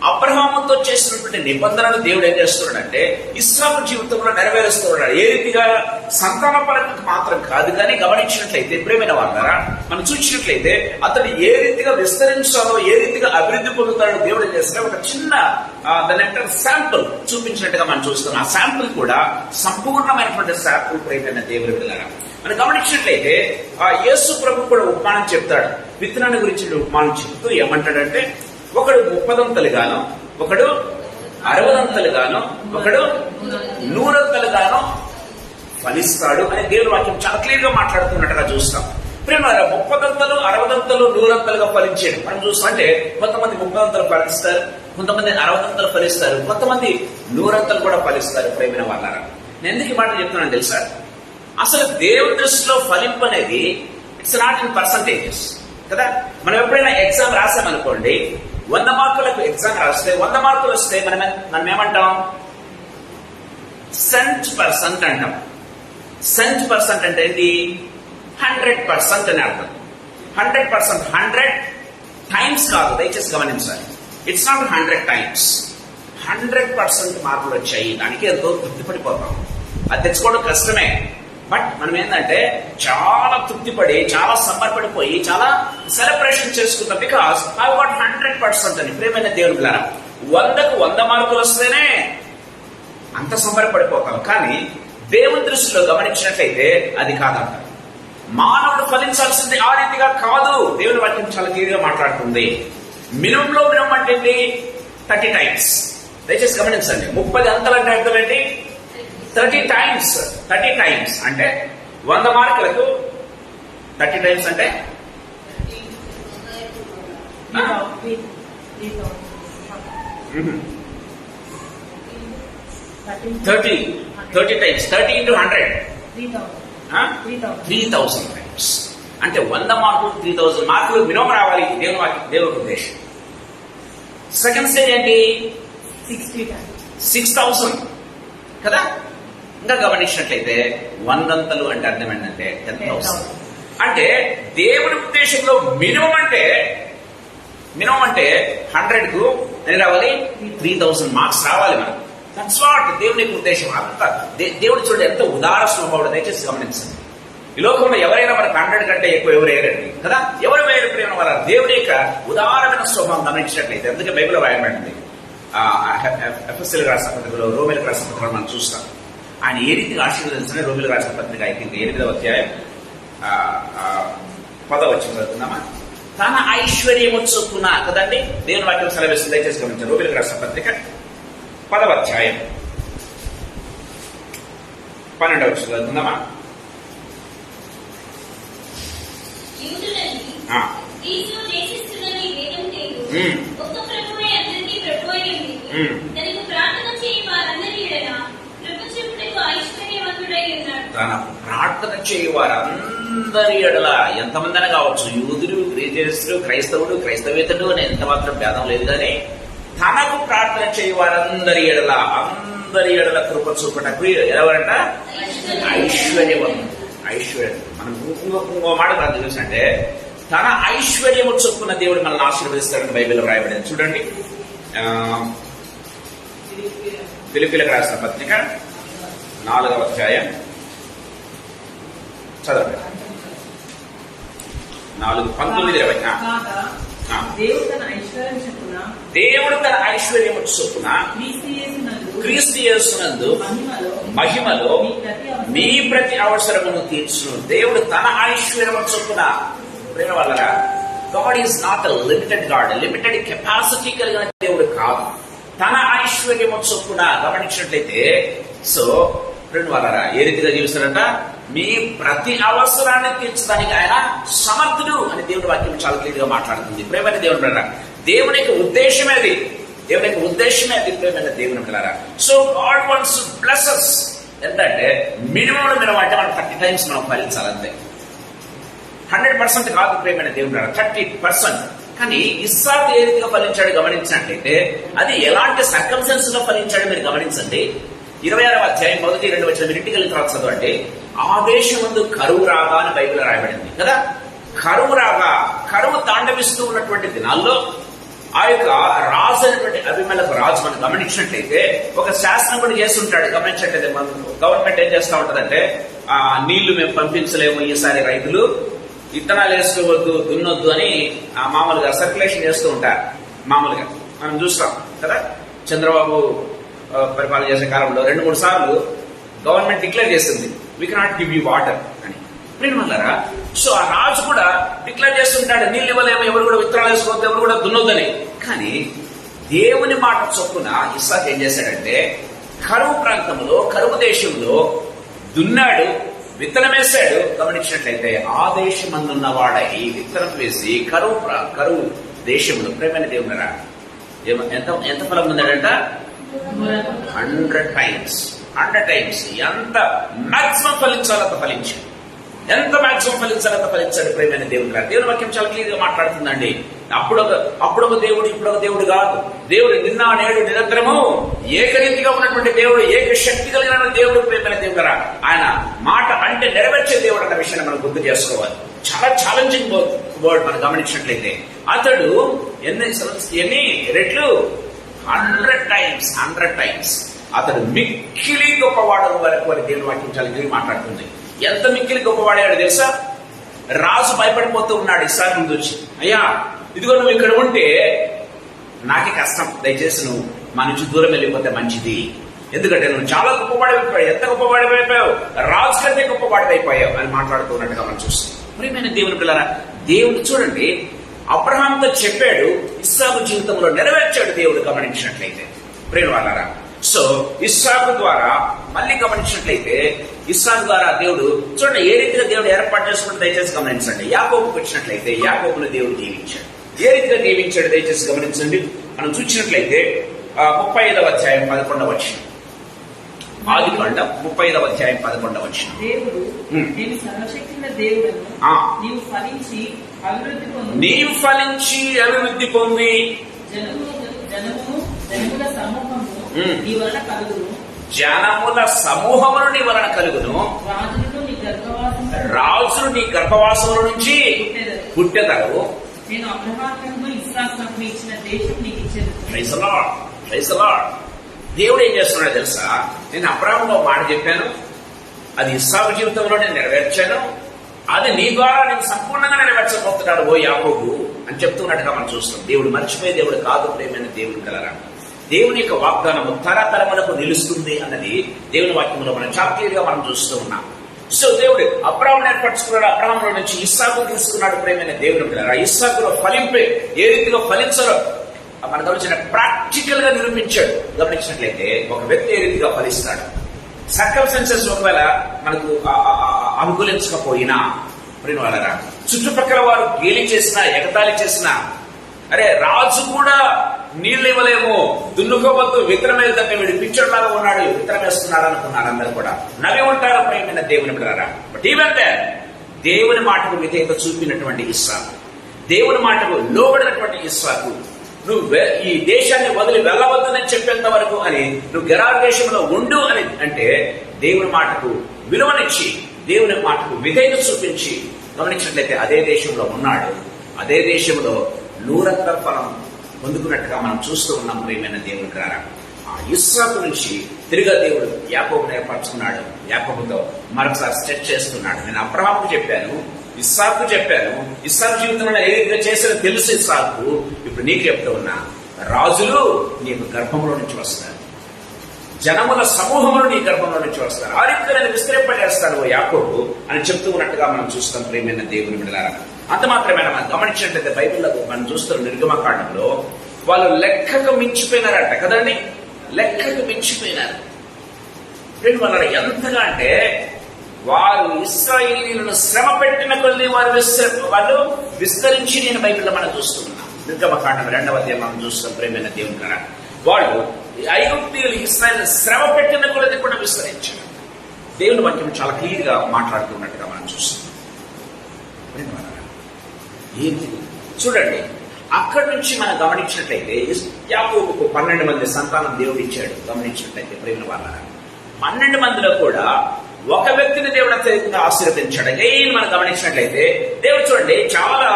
అబ్రహాముతో చేసినటువంటి నిబంధనలు దేవుడు ఏం చేస్తున్నాడంటే ఇస్సాకు జీవితంలో నెరవేరుస్తున్నాడు. ఏ రీతిగా? సంతాన పరంగా మాత్రం కాదు, కానీ గమనించినట్లయితే ప్రేమైన వారా, మనం చూసినట్లయితే అతను ఏ రీతిగా విస్తరించాలో, ఏ రీతిగా అభివృద్ధి పొందుతాడో దేవుడు చేస్తే ఒక చిన్న దాని శాంపుల్ చూపించినట్టుగా మనం చూస్తున్నాం. ఆ శాంపుల్ కూడా సంపూర్ణమైనటువంటి శాంపుల్ ప్రేమైన దేవుడి పిల్లరా. మనం గమనించినట్లయితే యేసు ప్రభు కూడా ఉపమానం చెప్తాడు. విత్తనాన్ని గురించి ఉపమానం చెప్తూ ఏమంటాడంటే ఒకడు 30 గాను, ఒకడు 60 గాను, ఒకడు 100 గాను ఫలిస్తాడు అని దేవుని వాక్యం చాలా క్లియర్ గా మాట్లాడుతున్నట్టుగా చూస్తాం. ప్రేమ 30 60 100 ఫలించేది మనం చూస్తాం. అంటే కొంతమంది 30 ఫలిస్తారు, కొంతమంది 60 ఫలిస్తారు, కొంతమంది 100 కూడా ఫలిస్తారు. ప్రేమైన వాళ్ళారా, నేను ఎందుకు ఈ మాట చెప్తున్నాను తెలుసా? అసలు దేవుడి దృష్టిలో ఫలింపు అనేది ఇట్స్ నాట్ ఇన్ పర్సంటేజెస్ కదా. మనం ఎప్పుడైనా ఎగ్జామ్ రాసామనుకోండి, 100 మార్కులకు ఎగ్జామ్ రాస్తే 100 మార్కులు వస్తే మనం ఏమంటాం? సెంట్% అంటాం. సెంట్% అంటే ఏంటి? 100% అని అర్థం. 100%, 100 టైమ్స్ కాదు, దయచేసి గమనించాలి. It's not 100 times. 100% మార్కులు వచ్చాయి, దానికి ఎంతో తృప్తిపడిపోతాం. అది తెచ్చుకోవడం కష్టమే. బట్ మనం ఏంటంటే చాలా తృప్తిపడి, చాలా సమర్పడిపోయి, చాలా సెలబ్రేషన్ చేసుకుంటాం. బికాస్ ఐ వాట్ 100% అని. ప్రేమైన దేవుని పిల్లరా, 100కు 100 మార్కులు వస్తేనే అంత సంబరపడిపోతాం. కానీ దేవుని దృష్టిలో గమనించినట్లయితే అది కాదంట. మానవుడు ఫలించాల్సింది ఆ రీతిగా కాదు. దేవుని వాక్యం చాలా క్లియర్గా మాట్లాడుతుంది. మినిమంలో మినిమం అంటే 30 టైమ్స్. దయచేసి గమనించండి. 30 అంతలు అంటే అర్థం ఏంటి? 30 టైమ్స్. 30 టైమ్స్ అంటే 100 మార్కులకు 30 టైమ్స్ అంటే 30 టైమ్స్. 30 into 100 3,000 times. అంటే 100 మార్కులు 3,000 మార్కులు మినిమం రావాలి. దేవుని ఉద్దేశం. సెకండ్ స్టేజ్ ఏంటి? 6,000 కదా. ఇంకా గమనించినట్లయితే 100 అంతలు అంటే అర్థం ఏంటంటే 10,000. అంటే దేవుడి ఉద్దేశంలో మినిమం అంటే 100కు ఎన్ని రావాలి? 3,000 మార్క్స్ రావాలి మనం. దట్స్ వాట్ దేవుని ఉద్దేశం. అంత దేవుడు చూడండి ఎంత ఉదార స్వభావుడు. దయచేసి గమనించండి. ఈ లోకంలో ఎవరైనా మనకు 100 కంటే ఎక్కువ ఎవరు వేయరండి కదా. ఎవరు వేరు ప్రేమ వాళ్ళ దేవుని యొక్క ఉదారమైన స్వభావం గమనించినట్లయితే, అందుకే బైబిల్లో రాయబడింది. ఎఫెసీయులకు రాసిన పత్రికలో, రోమీయులకు రాసిన పత్రికలో మనం చూస్తాం. ఆయన ఏ రీతిగా ఆశీర్వదించిన రోమీయులకు రాసిన పత్రిక 8వ అధ్యాయం 10వ వచనం చదువుతున్నామా? తన ఐశ్వర్యము చొప్పున కదండి దేవుని వాక్యం సెలవిస్తుంది. దయచేసి గమనించారు. రోమీయులకు రాసిన పత్రిక 10వ అధ్యాయం 12వ వచనం చదువుతున్నామా? తన ప్రార్థన చేయి వారందరి ఎడల, ఎంతమంది కావచ్చు, యూదులు, గ్రీకులు, క్రైస్తవుడు, క్రైస్తవేతరుడు అని ఎంత మాత్రం భేదం లేదు. కానీ తనకు ప్రార్థన చేయి వారందరి ఎడల, అందరి ఎడల కృప చూపటకు ఎవరంట? ఐశ్వర్యవంతుడు. ఐశ్వర్యం. మనం ఇంకో మాట ప్రార్థన చూసినట్టే, తన ఐశ్వర్యము చొప్పున దేవుడు మనల్ని ఆశీర్వదిస్తాడని బైబిల్లో రాయబడింది. చూడండి, ఫిలిప్పీయులకు రాసిన పత్రిక 4వ అధ్యాయం చదవండి. 4:19-20. దేవుడు తన ఐశ్వర్యము చొప్పున క్రీస్తు యేసునందు మహిమలో మీ ప్రతి అవసరమును తీర్చును. దేవుడు తన ఐశ్వర్యము చొప్పున. ప్రేమ వల్లరా, God is not a limited God. Limited capacity కలిగిన దేవుడు కాదు. తన ఐశ్వర్యము చొప్పున గమనించినట్లయితే, సో ఫ్రెండ్ వాళ్ళరా ఏ రీతిగా జీవిస్తారంట? మీ ప్రతి అవసరాన్ని తీర్చడానికి ఆయన సమర్థుడు అని దేవుడి వాక్యం చాలా క్లియర్ గా మాట్లాడుతుంది. ప్రేమైన దేవుని బిడ్డలారా, దేవుని యొక్క ఉద్దేశమే అది. దేవుని యొక్క ఉద్దేశమే అది. ప్రేమైన దేవుని బిడ్డలారా, so God wants to bless us. ఎంతంటే మినిమం అంటే మనం 30 టైమ్స్ మనం ఫలించాలంతే. 100% కాదు ప్రేమైన దేవుని బిడ్డలారా, 30%. కానీ ఇస్సాకు ఏ రీతిగా ఫలించాడు గమనించినట్లయితే, అది ఎలాంటి సర్కమ్స్టెన్సెస్ లో ఫలించాడు మీరు గమనించండి. 26వ అధ్యాయం 1-2 వచ్చిన మీరు ఇంటికి వెళ్ళిన తర్వాత చదవండి. ఆ దేశమందు కరువు రాగా అని బైబిల్ రాయబడింది కదా. కరువు రాగా, కరువు తాండవిస్తూ ఉన్నటువంటి దినాల్లో ఆ యొక్క రాజు అయినటువంటి అభిమేలకు రాజు మనం గమనించినట్లయితే ఒక శాసనం కూడా చేస్తుంటాడు. గమనించినట్లయితే గవర్నమెంట్ ఏం చేస్తా ఉంటదంటే, నీళ్లు మేము పంపించలేము, ఈసారి రైతులు విత్తనాలు వేసుకోవద్దు, దున్నొద్దు అని మామూలుగా సర్క్యులేషన్ చేస్తూ ఉంటారు. మామూలుగా మనం చూస్తాం కదా. చంద్రబాబు పరిపాలన చేసే కాలంలో 2-3 సార్లు గవర్నమెంట్ డిక్లేర్ చేస్తుంది, we cannot give you water అని. ప్రేమలారా, సో ఆ రాజు కూడా డిక్లేర్ చేస్తుంటాడు, నీళ్ళు ఇవ్వలేము, ఎవరు కూడా విత్తనాలు వేసుకోవద్దు, ఎవరు కూడా దున్నొద్దని. కానీ దేవుని మాట చొప్పున ఇస్సాకు ఏం చేశాడంటే, కరువు ప్రాంతంలో, కరువు దేశంలో దున్నాడు, విత్తనం వేశాడు. గమనించినట్లయితే ఆ దేశమందున్న వాడై విత్తనం వేసి కరువు దేశంలో, ప్రేమైన దేవునరా, ఎంత ఫలం పొందాడంట? 100 టైమ్స్. ఎంత మాక్సిమం ఫలించాలంత ఫలించాడు. ఎంత మాక్సిమం ఫలించాలంత ఫలించాడు. ప్రేమైన దేవుడు గారు దేవుని వాక్యం చాలా క్లియర్ గా మాట్లాడుతుందండి. అప్పుడొక దేవుడు, ఇప్పుడొక దేవుడు కాదు. దేవుడు నిన్న నేడు నిరంతరము ఏకరీతిగా ఉన్నటువంటి దేవుడు, ఏక శక్తి కలిగిన దేవుడు. ప్రేమైన దేవుడు గారు ఆయన మాట అంటే నెరవేర్చే దేవుడు అన్న విషయాన్ని మనం గుర్తు చేసుకోవాలి. చాలా ఛాలెంజింగ్ వర్డ్ మనం గమనించినట్లయితే, అతడు ఎన్ని రెట్లు? 100 టైమ్స్. అతడు మిక్కిలి గొప్పవాడు వరకు అని దేవుని వాక్యం చాలా క్లియర్ మాట్లాడుతుంది. ఎంత మిక్కిలి గొప్పవాడాడు తెలుసా? రాజు భయపడిపోతూ ఉన్నాడు ఇస్సాకును చూసి. అయ్యా ఇదిగో నువ్వు ఇక్కడ ఉంటే నాకే కష్టం, దయచేసి నువ్వు మా నుంచి దూరం వెళ్ళిపోతే మంచిది, ఎందుకంటే నువ్వు చాలా గొప్పవాడిపోయావు, ఎంత గొప్పవాడిపోయావు, రాజు కంటే గొప్పవాడిపోయావు అని మాట్లాడుతున్నట్టుగా మనం చూస్తాం. ప్రియమైన దేవుని పిల్లరా, దేవుడు చూడండి అబ్రహాంతో చెప్పాడు, ఇస్సాకు జీవితంలో నెరవేర్చాడు దేవుడు గమనించినట్లయితే. ప్రేమ వాళ్ళారా, సో ఇస్సాకు ద్వారా మళ్ళీ గమనించినట్లయితే ఇస్సాకు ద్వారా దేవుడు చూడండి ఏ రీతిగా దేవుడు ఏర్పాటు చేసుకుంటే దయచేసి గమనించండి. యాకోబుకు వచ్చినట్లయితే యాకోబును దేవుడు దీవించాడు. ఏ రీతిగా దీవించాడు దయచేసి గమనించండి. మనం చూసినట్లయితే 35వ అధ్యాయం 11వ వచనం, ఆదికాండం 35వ అధ్యాయం 11వ వచనం. దేవుడు నేను సర్వశక్తిగల దేవుడను, నీవు ఫలించి అభివృద్ధి పొంది జనముల సమూహమును నీ వలన కలుగును, రాజులు నీ గర్భవాసముల నుంచి పుట్టెదరు. నేను అబ్రహామునకు ఇస్సాకునకు ఇచ్చిన దేశం నీకు ఇచ్చేది. Praise the Lord, praise the lord. దేవుడు ఏం చేస్తున్నాడో తెలుసా? నేను అబ్రహాములో మాట చెప్పాను, అది ఇస్సాకు జీవితంలో నేను నెరవేర్చాను, అది నీ ద్వారా నేను సంపూర్ణంగా నెరవేర్చబోతున్నాడు ఓ యాకోబు అని చెప్తున్నట్టుగా మనం చూస్తాం. దేవుడు మర్చిపోయే దేవుడు కాదు. ప్రేమైన దేవుడు కలరా, దేవుని యొక్క వాగ్దానము తరతరములకు నిలుస్తుంది అన్నది దేవుని వాక్యంలో మనం చాలా క్లియర్ గా మనం చూస్తూ ఉన్నాం. సో దేవుడు అబ్రహామును ఏర్పరచుకున్నాడు, అబ్రహాములో నుంచి ఇస్సాకు తీసుకున్నాడు. ప్రేమైన దేవుని కలరా, ఇస్సాకులో ఫలింపే ఏ రీతిగా ఫలించారో మన గమనించిన ప్రాక్టికల్ గా నిరూపించాడు. గమనించినట్లయితే ఒక వ్యక్తి ఏ రీతిగా ఫలిస్తాడు. సర్కమ్స్టెన్సెస్ ఒకవేళ మనకు అనుకూలించకపోయినా, ప్రేమ వాళ్ళరా, చుట్టుపక్కల వారు గేలి చేసినా ఎగతాళి చేసినా, అరే రాజు కూడా నీళ్ళు ఇవ్వలేము, దున్నుకోవద్దు, విత్తనం వేద్దంటే వీడు పిచ్చోడ్లాగా ఉన్నాడు, విత్తనం వేస్తున్నాడు అనుకున్నారు. అందరూ కూడా నవ్వి ఉంటారు ప్రేమైన దేవుని బిడ్డలారా. బట్ ఈవెన్ దేర్ దేవుని మాటకు విధేయత చూపినటువంటి ఇస్సాకు, దేవుని మాటకు లోబడినటువంటి ఇస్సాకు, నువ్వు ఈ దేశాన్ని వదిలి వెళ్ళవద్దని చెప్పేంత వరకు అని నువ్వు గెరార్ దేశంలో ఉండు అని అంటే దేవుని మాటకు విలువనిచ్చి దేవుని మాటకు విధేయత చూపించి గమనించినట్లయితే అదే దేశంలో ఉన్నాడు. అదే దేశంలో 100 ఫలం పొందుకున్నట్టుగా మనం చూస్తూ ఉన్నాం. ప్రియమైన దేవుని ద్వారా ఆ ఇస్సాకు నుంచి తిరిగా దేవుడు యాకోబును ఏర్పరచుకున్నాడు. యాకోబుతో మరొకసారి స్ట్రెచ్ చేస్తున్నాడు. నేను అబ్రహాముకు చెప్పాను, ఇస్సాకు చెప్పాను, ఇస్సాకు జీవితంలో ఏ రీతిగా చేశారో తెలుసు ఇస్సాకు. ఇప్పుడు నీకు చెప్తూ ఉన్నా, రాజులు నీకు గర్భంలో నుంచి వస్తారు, జనముల సమూహములు నీ గర్భంలో నుంచి వస్తారు, ఆ రీతిగా నేను విస్తరింపజేస్తాను ఓ యాకోబు అని చెప్తూ ఉన్నట్టుగా మనం చూస్తాం. ప్రియమైన దేవుని బిడ్డలారా, అంత మాత్రమేనా మనం గమనించినట్లయితే బైబిల్లో మనం చూస్తున్న నిర్గమకాండంలో వాళ్ళు లెక్కకు మించిపోయినారంట కదండి, లెక్కకు మించిపోయినారు. వాళ్ళ ఎంతగా అంటే వారు ఇశ్రాయేలీయులను శ్రమ పెట్టిన కొద్ది వాళ్ళు విస్తరించి నేను బైబిల్లో మనం చూస్తున్నాం. నిర్గమకాండం 2వ అధ్యాయం మనం చూస్తాం. ప్రేమైన దేవుని ద్వారా వాళ్ళు ఐగుప్తీయులు ఇశ్రాయేలును శ్రమ పెట్టిన కొద్ది కూడా విస్తరించారు. దేవుని వాక్యం చాలా క్లియర్ గా మాట్లాడుతున్నట్టుగా మనం చూస్తాం. ఏంటి చూడండి, అక్కడి నుంచి మనం గమనించినట్లయితే యాకోబుకు 12 మంది సంతానం దేవుడు ఇచ్చాడు. గమనించినట్లయితే ప్రేమ వాళ్ళ 12 మందిలో కూడా ఒక వ్యక్తిని దేవుడు అత్యధికంగా ఆశీర్వదించాడు. అగైన్ మనం గమనించినట్లయితే దేవుడు చూడండి చాలా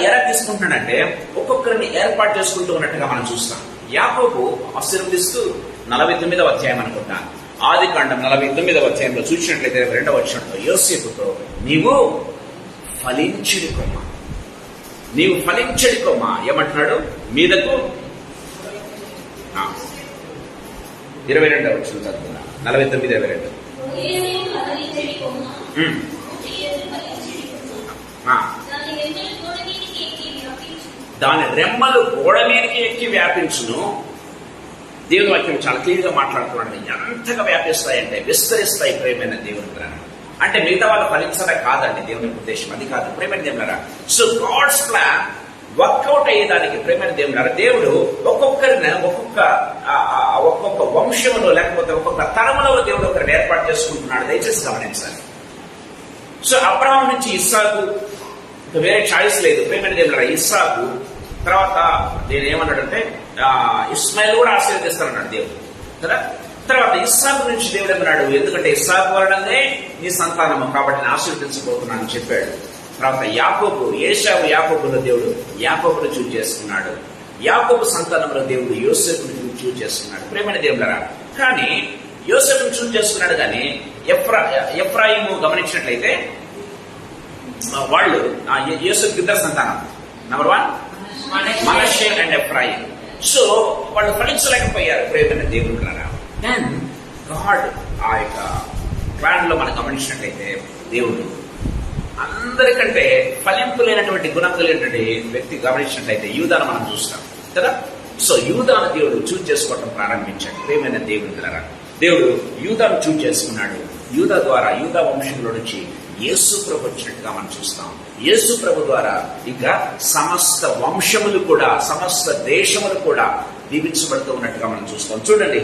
ఎలా తీసుకుంటున్నాడంటే ఒక్కొక్కరిని ఏర్పాటు చేసుకుంటూ ఉన్నట్టుగా మనం చూస్తాం. యాకోబు ఆశీర్వదిస్తూ 49వ అధ్యాయం అనుకుంటాను, ఆదికాండం 49వ అధ్యాయంలో చూసినట్లయితే 2వ వచనంలో యోసేపుతో నీవు ఫలించడి కొమ్మ, నీవు ఫలించడి కొమ్మ ఏమంటున్నాడు మీదకు 22వ వచనం చదువుతున్నా 49:22. దాని రెమ్మలు గోడ మీదకి ఎక్కి వ్యాపించును. దేవుని వాక్యం చాలా క్లియర్ గా మాట్లాడుతున్నాడు. ఎంతగా వ్యాపిస్తాయంటే విస్తరిస్తాయి. ప్రేమైన దేవుని ప్రేమ అంటే మిగతా వాళ్ళు ఫలించడం కాదండి దేవుని ఉద్దేశం, అది కాదు. ప్రేమైన దేవులారా, సో గాడ్స్ ప్లాన్ వర్కౌట్ అయ్యేదానికి ప్రేమైన దేవులారా దేవుడు ఒక్కొక్కరిని ఒక్కొక్క వంశంలో లేకపోతే ఒక్కొక్క తరములో దేవుడు ఒకరిని ఏర్పాటు చేసుకుంటున్నాడు. దయచేసి గమనించాలి. సో అబ్రహాం నుంచి ఇస్సాకు, వేరే చాయిస్ లేదు. ప్రేమైన దేవులారా ఇస్సాకు తర్వాత నేను ఏమన్నాడంటే ఇస్మాయిల్ కూడా ఆశీర్వదిస్తానన్నాడు దేవుడు కదా. తర్వాత ఇస్సాకు నుంచి దేవుడు ఏమన్నాడు, ఎందుకంటే ఇస్సాకు వలననే నీ సంతానము కాబట్టి నేను ఆశీర్వదించబోతున్నానని చెప్పాడు. తర్వాత యాకోబు, ఏశావు యాకోబులో దేవుడు యాకోబును చూజ్ చేసుకున్నాడు. యాకోబు సంతానంలో దేవుడు యోసేపును చూజ్ చేసుకున్నాడు. ప్రేమైన దేవులారా, కానీ యోసేపును చూజ్ చేసుకున్నాడు కానీ ఎఫ్రాయిము గమనించినట్లయితే వాళ్ళు యోసేపుకి ఇద్దరు సంతానం. Number 1 Manasseh and Ephraim. So వాళ్ళు ఫలించలేకపోయారు ప్రేమైన దేవుడు ద్వారా. దెన్ గాడ్ ఆ యొక్క ప్లాన్ లో మనం గమనించినట్లయితే దేవుడు అందరికంటే ఫలింపు లేనటువంటి గుణం కలిగినటువంటి వ్యక్తి గమనించినట్లయితే యూదాను మనం చూస్తాం కదా. సో యూదాను దేవుడు చూజ్ చేసుకోవడం ప్రారంభించాడు ప్రేమైన దేవుడి ద్వారా. దేవుడు యూదాను చూజ్ చేసుకున్నాడు. యూదా ద్వారా, యూదా వంశంలో నుంచి యేసు ప్రభు వచ్చినట్టుగా మనం చూస్తాం. యేసు ప్రభు ద్వారా ఇంకా సమస్త వంశములు కూడా, సమస్త దేశములు కూడా దీవించబడుతూ ఉన్నట్టుగా మనం చూస్తాం. చూడండి,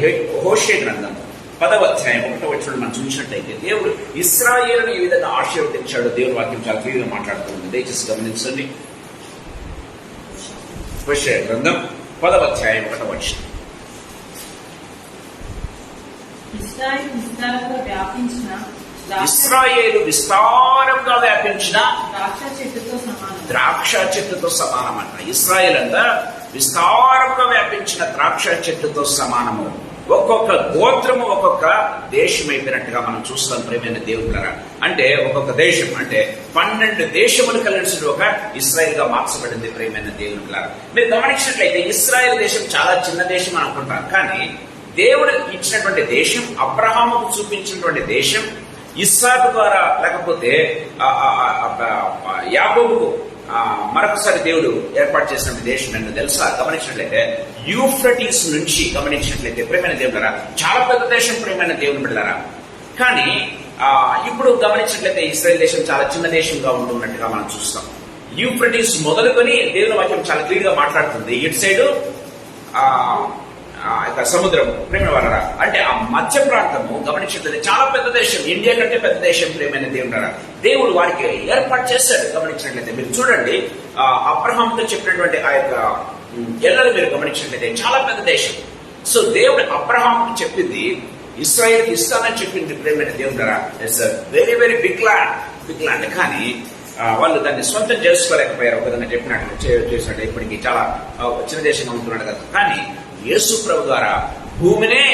హోషే గ్రంథం 10వ అధ్యాయం 1వ వచనం మనం చూసినట్లయితే దేవుడు ఇశ్రాయేలును ఏ విధంగా ఆశీర్వదించాడో దేవుని వాక్యం చాలా క్లియర్ గా మాట్లాడుతుంది. దయచేసి గమనించండి. హోషే గ్రంథం 10వ అధ్యాయం 1వ వచనం. ఇశ్రాయేలు విస్తారంగా వ్యాపించిన ద్రాక్ష చెట్టుతో సమానమంట. ఇశ్రాయేల్ అంతా విస్తారంగా వ్యాపించిన ద్రాక్ష చెట్టుతో సమానము. ఒక్కొక్క గోత్రము ఒక్కొక్క దేశం అయిపోయినట్టుగా మనం చూస్తాం ప్రేమైన దేవుళ్ళరా. అంటే ఒక్కొక్క దేశం అంటే 12 దేశములు కలిసి ఒక ఇశ్రాయేల్ గా మార్చబడింది ప్రేమైన దేవుళ్ళరా. మీరు గమనించినట్లయితే ఇశ్రాయేల్ దేశం చాలా చిన్న దేశం అనుకుంటారు, కానీ దేవుడు ఇచ్చినటువంటి దేశం, అబ్రహాముకు చూపించినటువంటి దేశం, ఇస్సాకు ద్వారా లేకపోతే యాకోబుకు మరొకసారి దేవుడు ఏర్పాటు చేసిన దేశం ఏంటో తెలుసా? గమనించినట్లయితే యూఫ్రటీస్ నుంచి గమనించినట్లయితే ప్రేమైన దేవుళ్ళరా చాలా పెద్ద దేశం ప్రేమైన దేవుని బిడ్డలారా. కానీ ఇప్పుడు గమనించినట్లయితే ఇశ్రాయేల్ దేశం చాలా చిన్న దేశంగా ఉంటున్నట్టుగా మనం చూస్తాం. యూఫ్రటీస్ మొదలుకొని దేవుని వాక్యం చాలా క్లియర్ గా మాట్లాడుతుంది. ఇటు సైడు సముద్రం ప్రేమ వాళ్ళరా, అంటే ఆ మధ్య ప్రాంతము గమనించినట్లయితే చాలా పెద్ద దేశం, ఇండియా కంటే పెద్ద దేశం ప్రేమైన దేవుడు. దేవుడు వారికి ఏర్పాటు చేశాడు. గమనించినట్లయితే మీరు చూడండి, అబ్రహాంతో చెప్పినటువంటి ఆ యొక్క ఎల్లలు మీరు గమనించినట్లయితే చాలా పెద్ద దేశం. సో దేవుడు అబ్రహాంకు చెప్పింది ఇశ్రాయేల్కి ఇస్తానని చెప్పింది ప్రేమైన దేవుడు. It's very very big land. కానీ వాళ్ళు దాన్ని సొంతం చేసుకోలేకపోయారు. ఒక విధంగా చెప్పినట్లు చేసినట్టు ఇప్పటికీ చాలా చిన్న దేశంగా ఉంటున్నాడు కదా. కానీ యేసు ప్రభు ద్వారా భూమినే